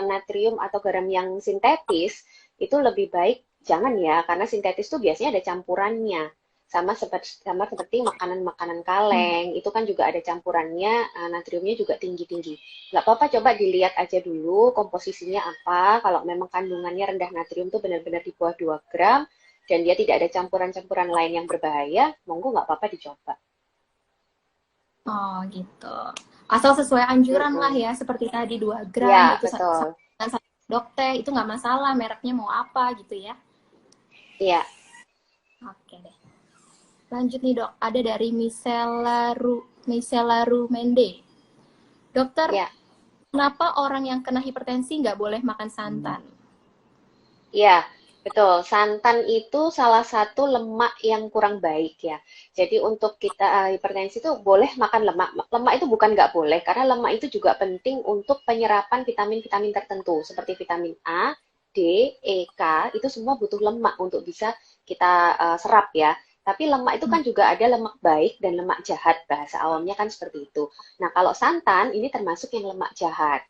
natrium atau garam yang sintetis, itu lebih baik jangan ya, karena sintetis tuh biasanya ada campurannya. Sama seperti makanan-makanan hmm. kaleng, itu kan juga ada campurannya, natriumnya juga tinggi-tinggi. Nggak apa-apa, coba dilihat aja dulu komposisinya apa. Kalau memang kandungannya rendah natrium tuh benar-benar di bawah 2 gram, dan dia tidak ada campuran-campuran lain yang berbahaya, monggo nggak apa-apa dicoba. Oh gitu. Asal sesuai anjuran lah Mm-mm. ya, seperti tadi 2 gram, Ya, itu betul. dengan dokter, itu nggak masalah, mereknya mau apa gitu ya. Iya, Oke deh. Lanjut nih dok, ada dari Misela Rumende. Dokter, iya. kenapa orang yang kena hipertensi nggak boleh makan santan? Iya, betul. Santan itu salah satu lemak yang kurang baik ya. Jadi untuk kita hipertensi itu boleh makan lemak. Lemak itu bukan nggak boleh, karena lemak itu juga penting untuk penyerapan vitamin-vitamin tertentu, seperti vitamin A, D, E, K, itu semua butuh lemak untuk bisa kita serap ya. Tapi lemak itu kan juga ada lemak baik dan lemak jahat, bahasa awamnya kan seperti itu. Nah, kalau santan ini termasuk yang lemak jahat.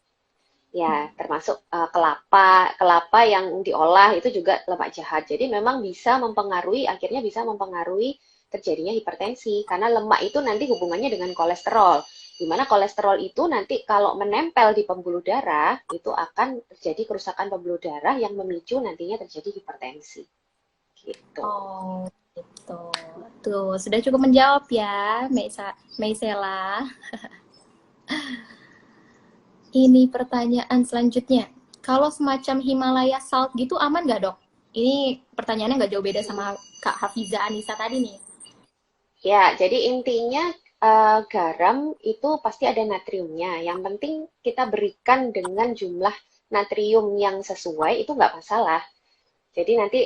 Ya, termasuk kelapa, kelapa yang diolah itu juga lemak jahat. Jadi memang bisa mempengaruhi, akhirnya bisa mempengaruhi terjadinya hipertensi. Karena lemak itu nanti hubungannya dengan kolesterol. Di mana kolesterol itu nanti kalau menempel di pembuluh darah, itu akan terjadi kerusakan pembuluh darah yang memicu nantinya terjadi hipertensi. Gitu. Oh gitu. Tuh, sudah cukup menjawab ya, Meisela. Ini pertanyaan selanjutnya. Kalau semacam Himalaya Salt gitu aman nggak dok? Ini pertanyaannya nggak jauh beda sama Kak Hafiza Anissa tadi nih. Ya, jadi intinya garam itu pasti ada natriumnya. Yang penting kita berikan dengan jumlah natrium yang sesuai, itu nggak masalah. Jadi nanti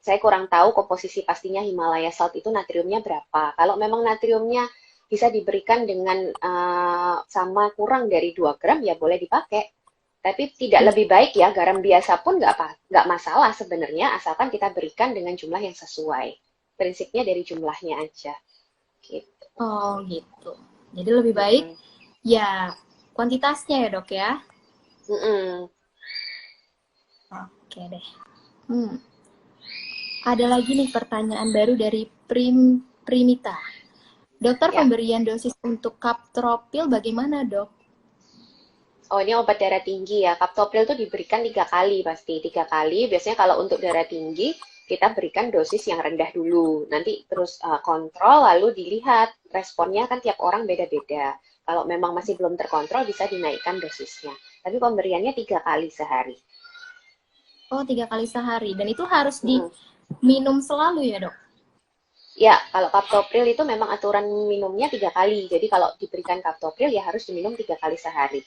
saya kurang tahu komposisi pastinya Himalaya Salt itu natriumnya berapa. Kalau memang natriumnya bisa diberikan dengan sama kurang dari 2 gram, ya boleh dipakai. Tapi tidak lebih baik ya, garam biasa pun nggak masalah sebenarnya, asalkan kita berikan dengan jumlah yang sesuai. Prinsipnya dari jumlahnya aja. Gitu. Oh gitu. Jadi lebih baik Mm-mm. ya kuantitasnya ya dok ya. Mm-mm. Oke deh. Hmm. Ada lagi nih pertanyaan baru dari Primita. Dokter, Ya. pemberian dosis untuk kaptropil bagaimana dok? Oh, ini obat darah tinggi ya. Kaptopril itu diberikan 3 kali pasti. 3 kali. Biasanya kalau untuk darah tinggi, kita berikan dosis yang rendah dulu. Nanti terus kontrol, lalu dilihat. Responnya kan tiap orang beda-beda. Kalau memang masih belum terkontrol, bisa dinaikkan dosisnya. Tapi pemberiannya 3 kali sehari. Oh, 3 kali sehari. Dan itu harus Mm-mm. diminum selalu ya, Dok? Ya, kalau kaptopril itu memang aturan minumnya 3 kali. Jadi kalau diberikan kaptopril ya harus diminum 3 kali sehari.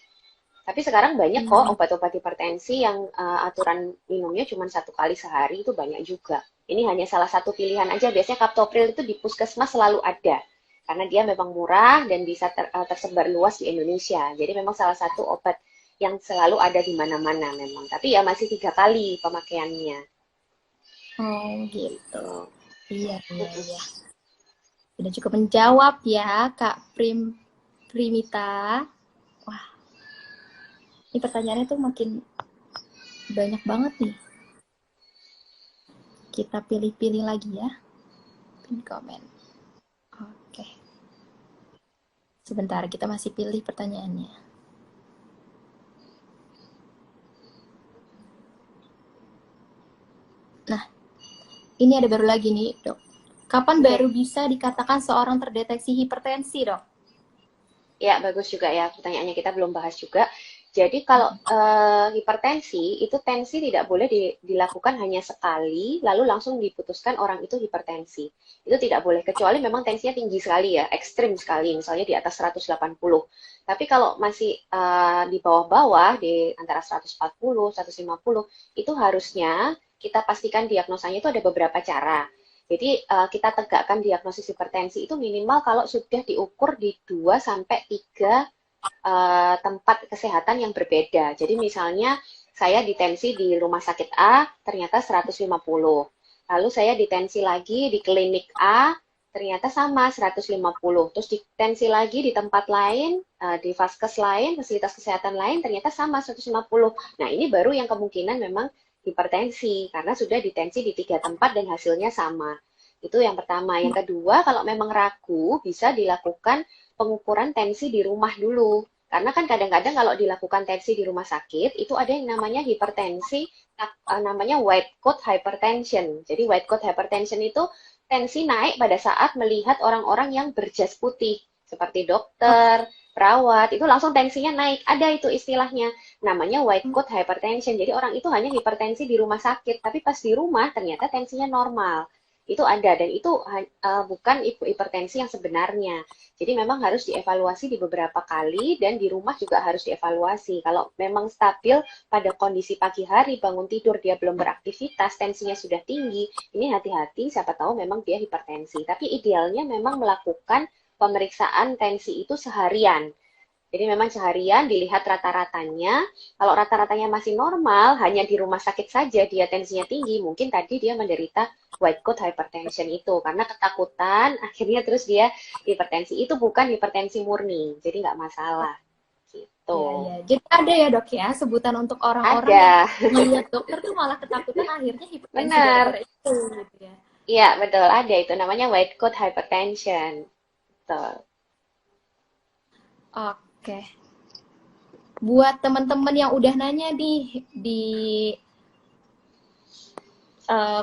Tapi sekarang banyak kok Hmm. obat-obat hipertensi yang aturan minumnya cuma 1 kali sehari, itu banyak juga. Ini hanya salah satu pilihan aja. Biasanya kaptopril itu di puskesmas selalu ada. Karena dia memang murah dan bisa tersebar luas di Indonesia. Jadi memang salah satu obat yang selalu ada di mana-mana memang. Tapi ya masih 3 kali pemakaiannya. Oh, gitu. Gitu. Iya, iya, iya. Sudah cukup menjawab ya, Kak Primita. Wah, ini pertanyaannya tuh makin banyak banget nih. Kita pilih-pilih lagi ya. Pin komen. Oke. Sebentar, kita masih pilih pertanyaannya. Nah, ini ada baru lagi nih, Dok. Kapan Oke. baru bisa dikatakan seorang terdeteksi hipertensi, Dok? Ya, bagus juga ya. Pertanyaannya kita belum bahas juga. Jadi kalau hipertensi, itu tensi tidak boleh dilakukan hanya sekali, lalu langsung diputuskan orang itu hipertensi. Itu tidak boleh, kecuali memang tensinya tinggi sekali ya, ekstrim sekali, misalnya di atas 180. Tapi kalau masih di bawah-bawah, di antara 140, 150, itu harusnya kita pastikan diagnosanya itu ada beberapa cara. Jadi kita tegakkan diagnosis hipertensi itu minimal kalau sudah diukur di 2 sampai 3 tempat kesehatan yang berbeda. Jadi misalnya saya ditensi di rumah sakit A ternyata 150. Lalu saya ditensi lagi di klinik A ternyata sama 150. Terus ditensi lagi di tempat lain, di vaskes lain, fasilitas kesehatan lain ternyata sama 150. Nah, ini baru yang kemungkinan memang hipertensi karena sudah ditensi di 3 tempat dan hasilnya sama. Itu yang pertama. Yang kedua, kalau memang ragu, bisa dilakukan pengukuran tensi di rumah dulu. Karena kan kadang-kadang kalau dilakukan tensi di rumah sakit, itu ada yang namanya hipertensi, namanya white coat hypertension. Jadi white coat hypertension itu tensi naik pada saat melihat orang-orang yang berjas putih, seperti dokter, perawat, itu langsung tensinya naik. Ada itu istilahnya, namanya white coat hypertension. Jadi orang itu hanya hipertensi di rumah sakit, tapi pas di rumah ternyata tensinya normal. Itu ada, dan itu bukan hipertensi yang sebenarnya. Jadi memang harus dievaluasi di beberapa kali dan di rumah juga harus dievaluasi. Kalau memang stabil pada kondisi pagi hari, bangun tidur dia belum beraktivitas, tensinya sudah tinggi, ini hati-hati, siapa tahu memang dia hipertensi. Tapi idealnya memang melakukan pemeriksaan tensi itu seharian. Jadi memang seharian dilihat rata-ratanya. Kalau rata-ratanya masih normal, hanya di rumah sakit saja dia tensinya tinggi, mungkin tadi dia menderita white coat hypertension itu. Karena ketakutan, akhirnya terus dia hipertensi. Itu bukan hipertensi murni, jadi nggak masalah. Gitu. Iya, iya. Jadi ada ya, Dok ya, sebutan untuk orang-orang yang Ada, melihat dokter tuh malah ketakutan akhirnya hipertensi benar. gara-gara itu gitu ya. Iya, betul. Ada itu namanya white coat hypertension. Betul. Oke. Buat teman-teman yang udah nanya di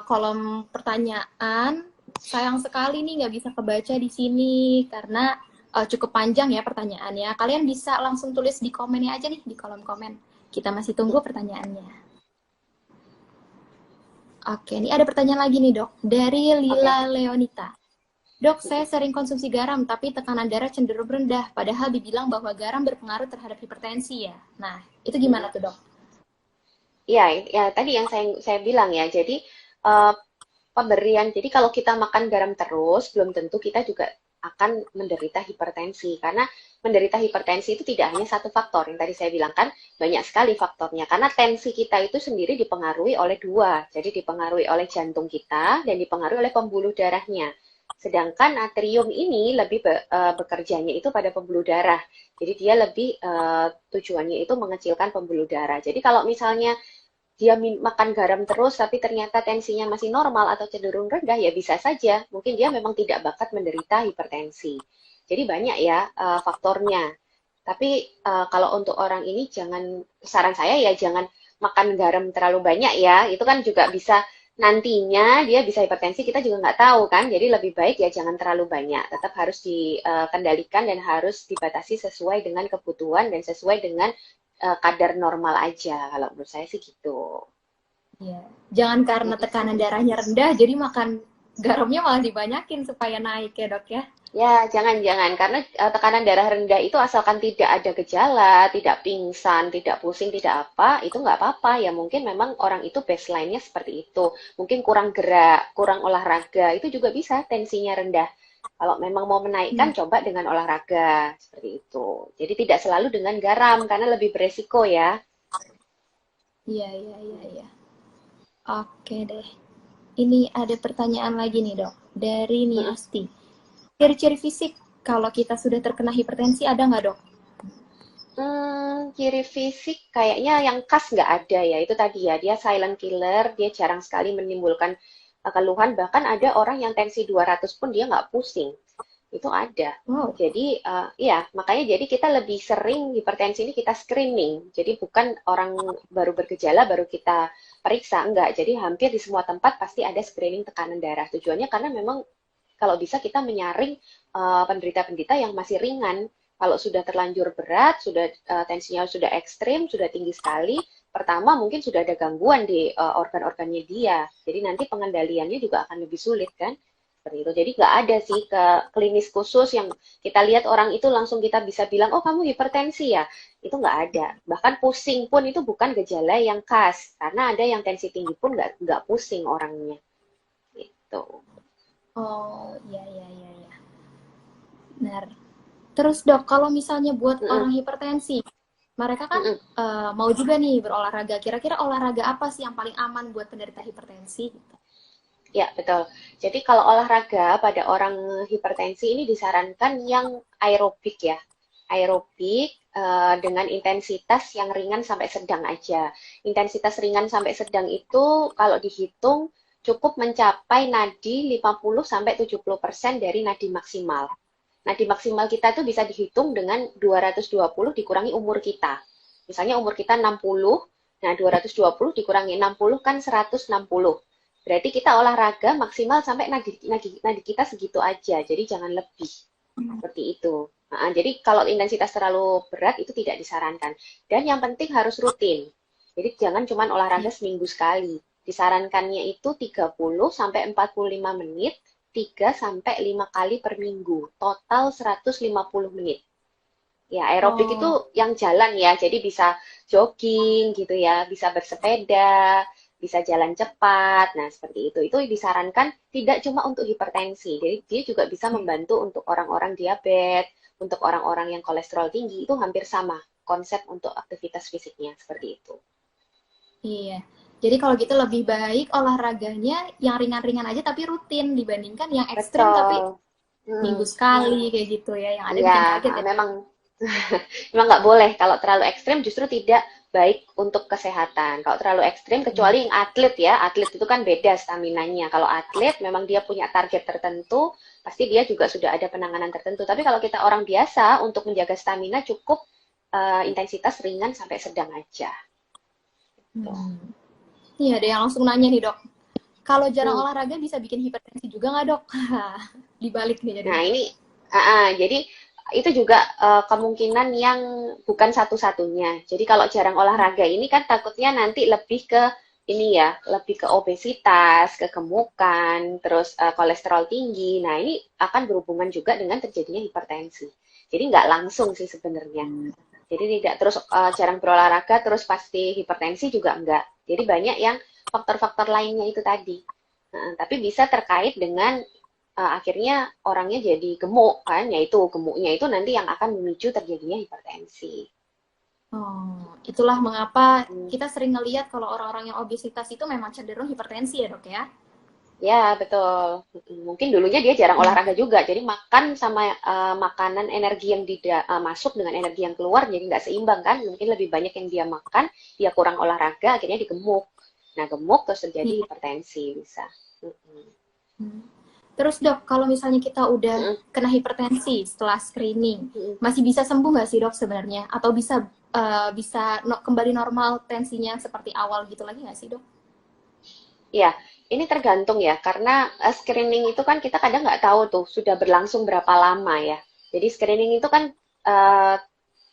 kolom pertanyaan, sayang sekali nih nggak bisa kebaca di sini karena cukup panjang ya pertanyaannya. Kalian bisa langsung tulis di komennya aja nih, di kolom komen. Kita masih tunggu pertanyaannya. Oke, ini ada pertanyaan lagi nih, Dok. Dari Oke. Lila Leonita. Dok, saya sering konsumsi garam, tapi tekanan darah cenderung rendah. Padahal dibilang bahwa garam berpengaruh terhadap hipertensi ya. Nah, itu gimana tuh, Dok? Iya, ya tadi yang saya bilang ya. Jadi eh, pemberian. Jadi kalau kita makan garam terus, belum tentu kita juga akan menderita hipertensi. Karena menderita hipertensi itu tidak hanya satu faktor. Yang tadi saya bilang kan, banyak sekali faktornya. Karena tensi kita itu sendiri dipengaruhi oleh dua. Jadi dipengaruhi oleh jantung kita dan dipengaruhi oleh pembuluh darahnya. Sedangkan natrium ini lebih bekerjanya itu pada pembuluh darah. Jadi dia lebih tujuannya itu mengecilkan pembuluh darah. Jadi kalau misalnya dia makan garam terus tapi ternyata tensinya masih normal atau cenderung rendah, ya bisa saja. Mungkin dia memang tidak bakat menderita hipertensi. Jadi banyak ya faktornya. Tapi kalau untuk orang ini jangan, saran saya ya jangan makan garam terlalu banyak ya. Itu kan juga bisa nantinya dia bisa hipertensi, kita juga nggak tahu kan. Jadi lebih baik ya jangan terlalu banyak. Tetap harus dikendalikan dan harus dibatasi sesuai dengan kebutuhan dan sesuai dengan kadar normal aja. Kalau menurut saya sih gitu. Iya. Jangan karena Gitu sih. tekanan darahnya rendah, jadi makan garamnya malah dibanyakin supaya naik ya dok ya. Ya, jangan-jangan karena tekanan darah rendah itu asalkan tidak ada gejala, tidak pingsan, tidak pusing, tidak apa, itu nggak apa-apa. Ya mungkin memang orang itu baseline-nya seperti itu. Mungkin kurang gerak, kurang olahraga, itu juga bisa tensinya rendah. Kalau memang mau menaikkan, Hmm. coba dengan olahraga, seperti itu. Jadi tidak selalu dengan garam, karena lebih beresiko ya. Iya, iya, iya, iya. Oke deh. Ini ada pertanyaan lagi nih dok, dari Mm-mm. Niasti. Ciri-ciri fisik kalau kita sudah terkena hipertensi ada nggak dok? Ciri fisik kayaknya yang khas nggak ada ya. Itu tadi ya, dia silent killer, dia jarang sekali menimbulkan keluhan. Bahkan ada orang yang tensi 200 pun dia nggak pusing. Itu ada. Wow. Jadi, ya, makanya jadi kita lebih sering hipertensi ini kita screening. Jadi bukan orang baru bergejala baru kita periksa, enggak. Jadi hampir di semua tempat pasti ada screening tekanan darah. Tujuannya karena memang kalau bisa kita menyaring penderita-penderita yang masih ringan. Kalau sudah terlanjur berat, sudah tensinya sudah ekstrim, sudah tinggi sekali, pertama mungkin sudah ada gangguan di organ-organnya dia. Jadi nanti pengendaliannya juga akan lebih sulit kan? Seperti itu. Jadi nggak ada sih ke klinis khusus yang kita lihat orang itu langsung kita bisa bilang, oh kamu hipertensi ya. Itu nggak ada. Bahkan pusing pun itu bukan gejala yang khas. Karena ada yang tensi tinggi pun nggak pusing orangnya. Gitu. Oh, iya, iya, iya, iya. Benar. Terus dok, kalau misalnya buat Mm -mm, orang hipertensi, mereka mm kan -mm. mau juga nih berolahraga. Kira-kira olahraga apa sih yang paling aman buat penderita hipertensi? Gitu. Ya, betul. Jadi kalau olahraga pada orang hipertensi ini disarankan yang aerobik ya. Aerobik dengan intensitas yang ringan sampai sedang aja. Intensitas ringan sampai sedang itu kalau dihitung cukup mencapai nadi 50 sampai 70% dari nadi maksimal. Nadi maksimal kita itu bisa dihitung dengan 220 dikurangi umur kita. Misalnya umur kita 60, nah 220 dikurangi 60 kan 160. Berarti kita olahraga maksimal sampai nadi kita segitu aja, jadi jangan lebih. Seperti itu. Nah, jadi kalau intensitas terlalu berat itu tidak disarankan. Dan yang penting harus rutin. Jadi jangan cuma olahraga seminggu sekali. Disarankannya itu 30 sampai 45 menit, 3 sampai 5 kali per minggu. Total 150 menit. Ya, aerobik itu Oh, yang jalan ya, jadi bisa jogging gitu ya, bisa bersepeda, bisa jalan cepat. Nah, seperti itu. Itu disarankan tidak cuma untuk hipertensi, jadi dia juga bisa membantu untuk orang-orang diabetes, untuk orang-orang yang kolesterol tinggi, itu hampir sama konsep untuk aktivitas fisiknya, seperti itu. iya. Jadi kalau gitu lebih baik olahraganya yang ringan-ringan aja tapi rutin dibandingkan yang ekstrim tapi Betul. minggu Hmm. sekali kayak gitu ya, yang ada Iya, bikin kaget ya. memang memang nggak boleh kalau terlalu ekstrim justru tidak baik untuk kesehatan. Kalau terlalu ekstrim kecuali yang atlet ya, atlet itu kan beda staminanya. Kalau atlet memang dia punya target tertentu, pasti dia juga sudah ada penanganan tertentu. Tapi kalau kita orang biasa untuk menjaga stamina cukup intensitas ringan sampai sedang aja. Tuh. Hmm. Iya, ada yang langsung nanya nih dok. Kalau jarang Hmm. olahraga bisa bikin hipertensi juga nggak dok? Dibalik nih Nah, jadinya. ini jadi itu juga kemungkinan yang bukan satu-satunya. Jadi kalau jarang olahraga ini kan takutnya nanti lebih ke ini ya, lebih ke obesitas, kegemukan, terus kolesterol tinggi. Nah, ini akan berhubungan juga dengan terjadinya hipertensi. Jadi nggak langsung sih sebenarnya. Jadi tidak terus jarang berolahraga terus pasti hipertensi juga enggak. Jadi banyak yang faktor-faktor lainnya itu tadi. Nah, tapi bisa terkait dengan akhirnya orangnya jadi gemuk kan, yaitu gemuknya itu nanti yang akan memicu terjadinya hipertensi. Oh, itulah mengapa Hmm. kita sering ngelihat kalau orang-orang yang obesitas itu memang cenderung hipertensi ya dok ya. Ya, betul. Mungkin dulunya dia jarang Hmm. olahraga juga, jadi makan sama makanan energi yang tidak masuk dengan energi yang keluar jadi nggak seimbang kan. Mungkin lebih banyak yang dia makan, dia kurang olahraga, akhirnya digemuk. Nah, gemuk terus terjadi Iya. hipertensi bisa. Mm-mm. Hmm. Terus dok, kalau misalnya kita udah Mm-mm. kena hipertensi setelah screening, Mm-mm. masih bisa sembuh nggak sih dok sebenarnya? Atau bisa kembali normal tensinya seperti awal gitu lagi nggak sih dok? Ya, ini tergantung ya, karena screening itu kan kita kadang nggak tahu tuh sudah berlangsung berapa lama ya. Jadi screening itu kan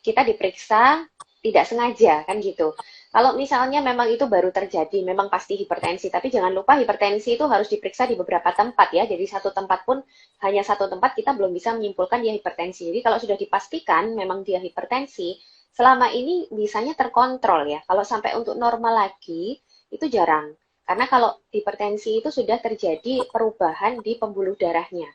kita diperiksa tidak sengaja kan gitu. Kalau misalnya memang itu baru terjadi, memang pasti hipertensi. Tapi jangan lupa hipertensi itu harus diperiksa di beberapa tempat ya. Jadi satu tempat pun, hanya satu tempat kita belum bisa menyimpulkan dia hipertensi. Jadi kalau sudah dipastikan memang dia hipertensi, selama ini bisanya terkontrol ya. Kalau sampai untuk normal lagi, itu jarang. Karena kalau hipertensi itu sudah terjadi perubahan di pembuluh darahnya.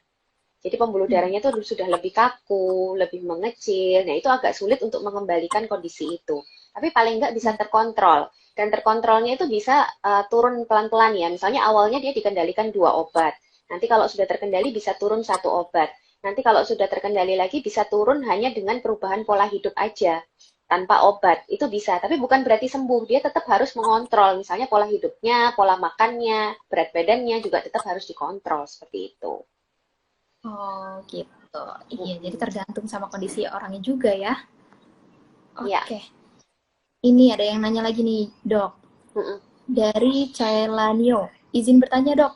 Jadi pembuluh darahnya itu sudah lebih kaku, lebih mengecil. Nah, itu agak sulit untuk mengembalikan kondisi itu. Tapi paling nggak bisa terkontrol. Dan terkontrolnya itu bisa turun pelan-pelan ya. Misalnya awalnya dia dikendalikan 2 obat. Nanti kalau sudah terkendali bisa turun 1 obat. Nanti kalau sudah terkendali lagi bisa turun hanya dengan perubahan pola hidup aja. Tanpa obat. Itu bisa. Tapi bukan berarti sembuh. Dia tetap harus mengontrol. Misalnya pola hidupnya, pola makannya, berat badannya juga tetap harus dikontrol. Seperti itu. Oh, gitu. Iya, jadi tergantung sama kondisi orangnya juga ya. Iya. Oke. Ini ada yang nanya lagi nih, Dok. Dari Cailanio. Izin bertanya, Dok.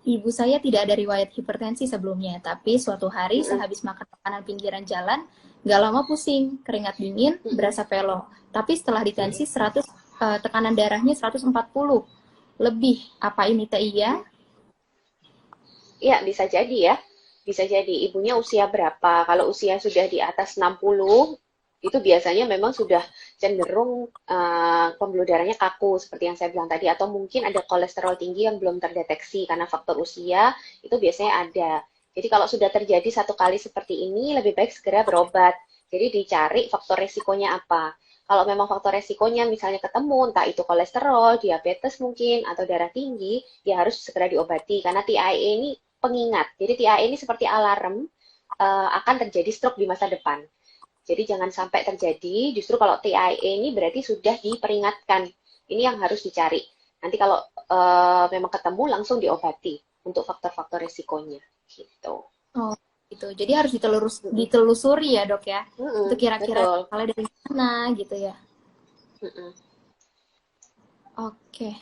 Ibu saya tidak ada riwayat hipertensi sebelumnya, tapi suatu hari sehabis makan makanan pinggiran jalan, nggak lama pusing, keringat dingin, berasa pelo. Tapi setelah ditensi 100, tekanan darahnya 140 lebih. Apa ini TIA? Iya, bisa jadi ya. Bisa jadi ibunya usia berapa. Kalau usia sudah di atas 60, itu biasanya memang sudah cenderung pembuluh darahnya kaku, seperti yang saya bilang tadi. Atau mungkin ada kolesterol tinggi yang belum terdeteksi, karena faktor usia itu biasanya ada. Jadi kalau sudah terjadi satu kali seperti ini, lebih baik segera berobat. Jadi dicari faktor resikonya apa. Kalau memang faktor resikonya misalnya ketemu, entah itu kolesterol, diabetes mungkin, atau darah tinggi, ya harus segera diobati. Karena TIA ini pengingat. Jadi TIA ini seperti alarm akan terjadi stroke di masa depan. Jadi jangan sampai terjadi, justru kalau TIA ini berarti sudah diperingatkan. Ini yang harus dicari. Nanti kalau memang ketemu langsung diobati untuk faktor-faktor resikonya. Gitu. Oh, gitu. Jadi harus ditelusuri ya, Dok ya. Itu kira-kira kalau dari mana gitu ya. Oke.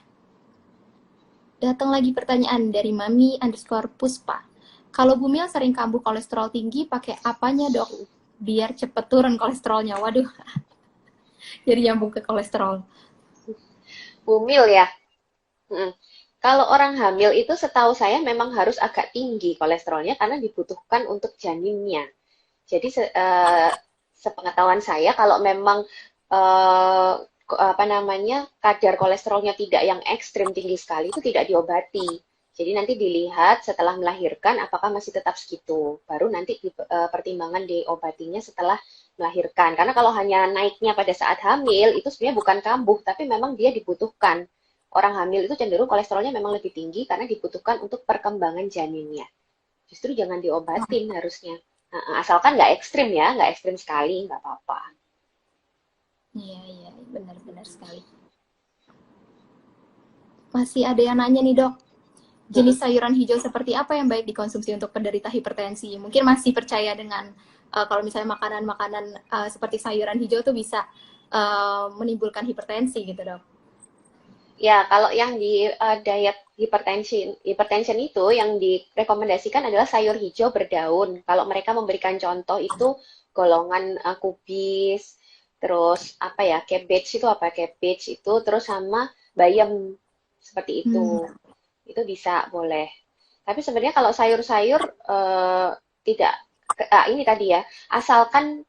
Datang lagi pertanyaan dari Mami_Puspa. Kalau Bumil sering kambuh kolesterol tinggi, pakai apanya, Dok? Biar cepet turun kolesterolnya. Waduh. Jadi nyambung ke kolesterol. Bumil ya. Kalau orang hamil itu setahu saya memang harus agak tinggi kolesterolnya karena dibutuhkan untuk janinnya. Jadi sepengetahuan saya kalau memang kadar kolesterolnya tidak yang ekstrim tinggi sekali itu tidak diobati. Jadi nanti dilihat setelah melahirkan apakah masih tetap segitu. Baru nanti pertimbangan diobatinya setelah melahirkan. Karena kalau hanya naiknya pada saat hamil itu sebenarnya bukan kambuh, tapi memang dia dibutuhkan. Orang hamil itu cenderung kolesterolnya memang lebih tinggi karena dibutuhkan untuk perkembangan janinnya. Justru jangan diobatin harusnya. Asalkan nggak ekstrim ya, nggak ekstrim sekali, nggak apa-apa. Iya, benar-benar sekali. Masih ada yang nanya nih, Dok. Jenis sayuran hijau seperti apa yang baik dikonsumsi untuk penderita hipertensi? Mungkin masih percaya dengan kalau misalnya makanan-makanan seperti sayuran hijau tuh bisa menimbulkan hipertensi gitu, Dok. Ya, kalau yang di diet hipertension itu yang direkomendasikan adalah sayur hijau berdaun. Kalau mereka memberikan contoh itu golongan kubis, terus apa ya, cabbage itu, terus sama bayam seperti itu. Itu bisa boleh. Tapi sebenarnya kalau sayur-sayur tidak ini tadi ya, asalkan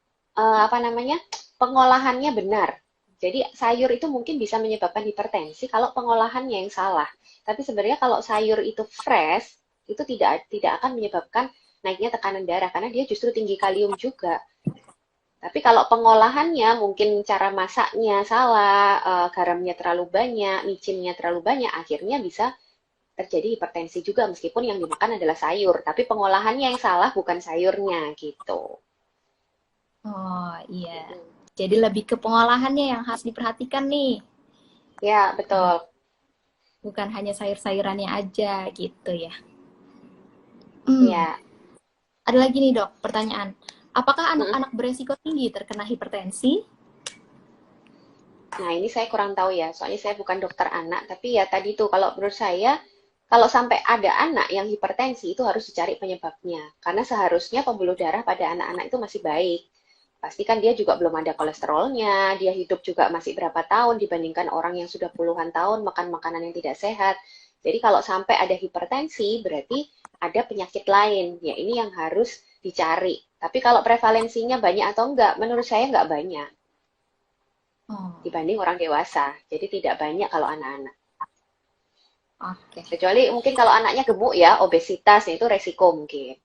pengolahannya benar. Jadi sayur itu mungkin bisa menyebabkan hipertensi kalau pengolahannya yang salah. Tapi sebenarnya kalau sayur itu fresh, itu tidak akan menyebabkan naiknya tekanan darah karena dia justru tinggi kalium juga. Tapi kalau pengolahannya mungkin cara masaknya salah, garamnya terlalu banyak, micinnya terlalu banyak, akhirnya bisa terjadi hipertensi juga meskipun yang dimakan adalah sayur. Tapi pengolahannya yang salah bukan sayurnya gitu. Oh iya. Jadi lebih ke pengolahannya yang harus diperhatikan nih. Ya, betul. Bukan hanya sayur-sayurannya aja gitu ya. Ya. Ada lagi nih, Dok, pertanyaan. Apakah anak-anak beresiko tinggi terkena hipertensi? Nah, ini saya kurang tahu ya. Soalnya saya bukan dokter anak, tapi ya tadi tuh kalau menurut saya kalau sampai ada anak yang hipertensi itu harus dicari penyebabnya. Karena seharusnya pembuluh darah pada anak-anak itu masih baik. pastikan dia juga belum ada kolesterolnya, dia hidup juga masih berapa tahun dibandingkan orang yang sudah puluhan tahun makan makanan yang tidak sehat. Jadi kalau sampai ada hipertensi, berarti ada penyakit lain. Ya ini yang harus dicari. Tapi kalau prevalensinya banyak atau enggak, menurut saya enggak banyak Oh, dibanding orang dewasa. Jadi tidak banyak kalau anak-anak. oke. Kecuali mungkin kalau anaknya gemuk ya, obesitas, itu resiko mungkin.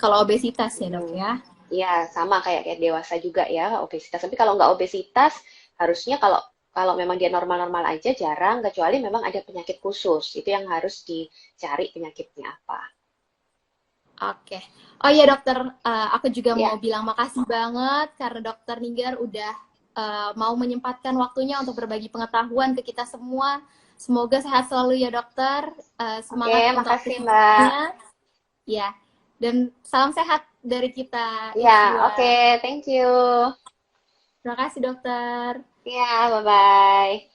Kalau obesitas ya dok Hmm. ya. Iya, sama kayak dewasa juga ya, obesitas. Tapi kalau nggak obesitas, harusnya kalau kalau memang dia normal-normal aja, jarang, kecuali memang ada penyakit khusus. Itu yang harus dicari penyakitnya apa. Oke. Oh iya dokter, aku juga mau Ya, bilang makasih banget karena dokter Ninggar udah mau menyempatkan waktunya untuk berbagi pengetahuan ke kita semua. Semoga sehat selalu ya dokter. oke, Semangat untuk makasih Mbak. aktivitasnya. Ya. Dan salam sehat dari kita, Ya, oke, Iswa. thank you. Terima kasih dokter. Ya, bye-bye.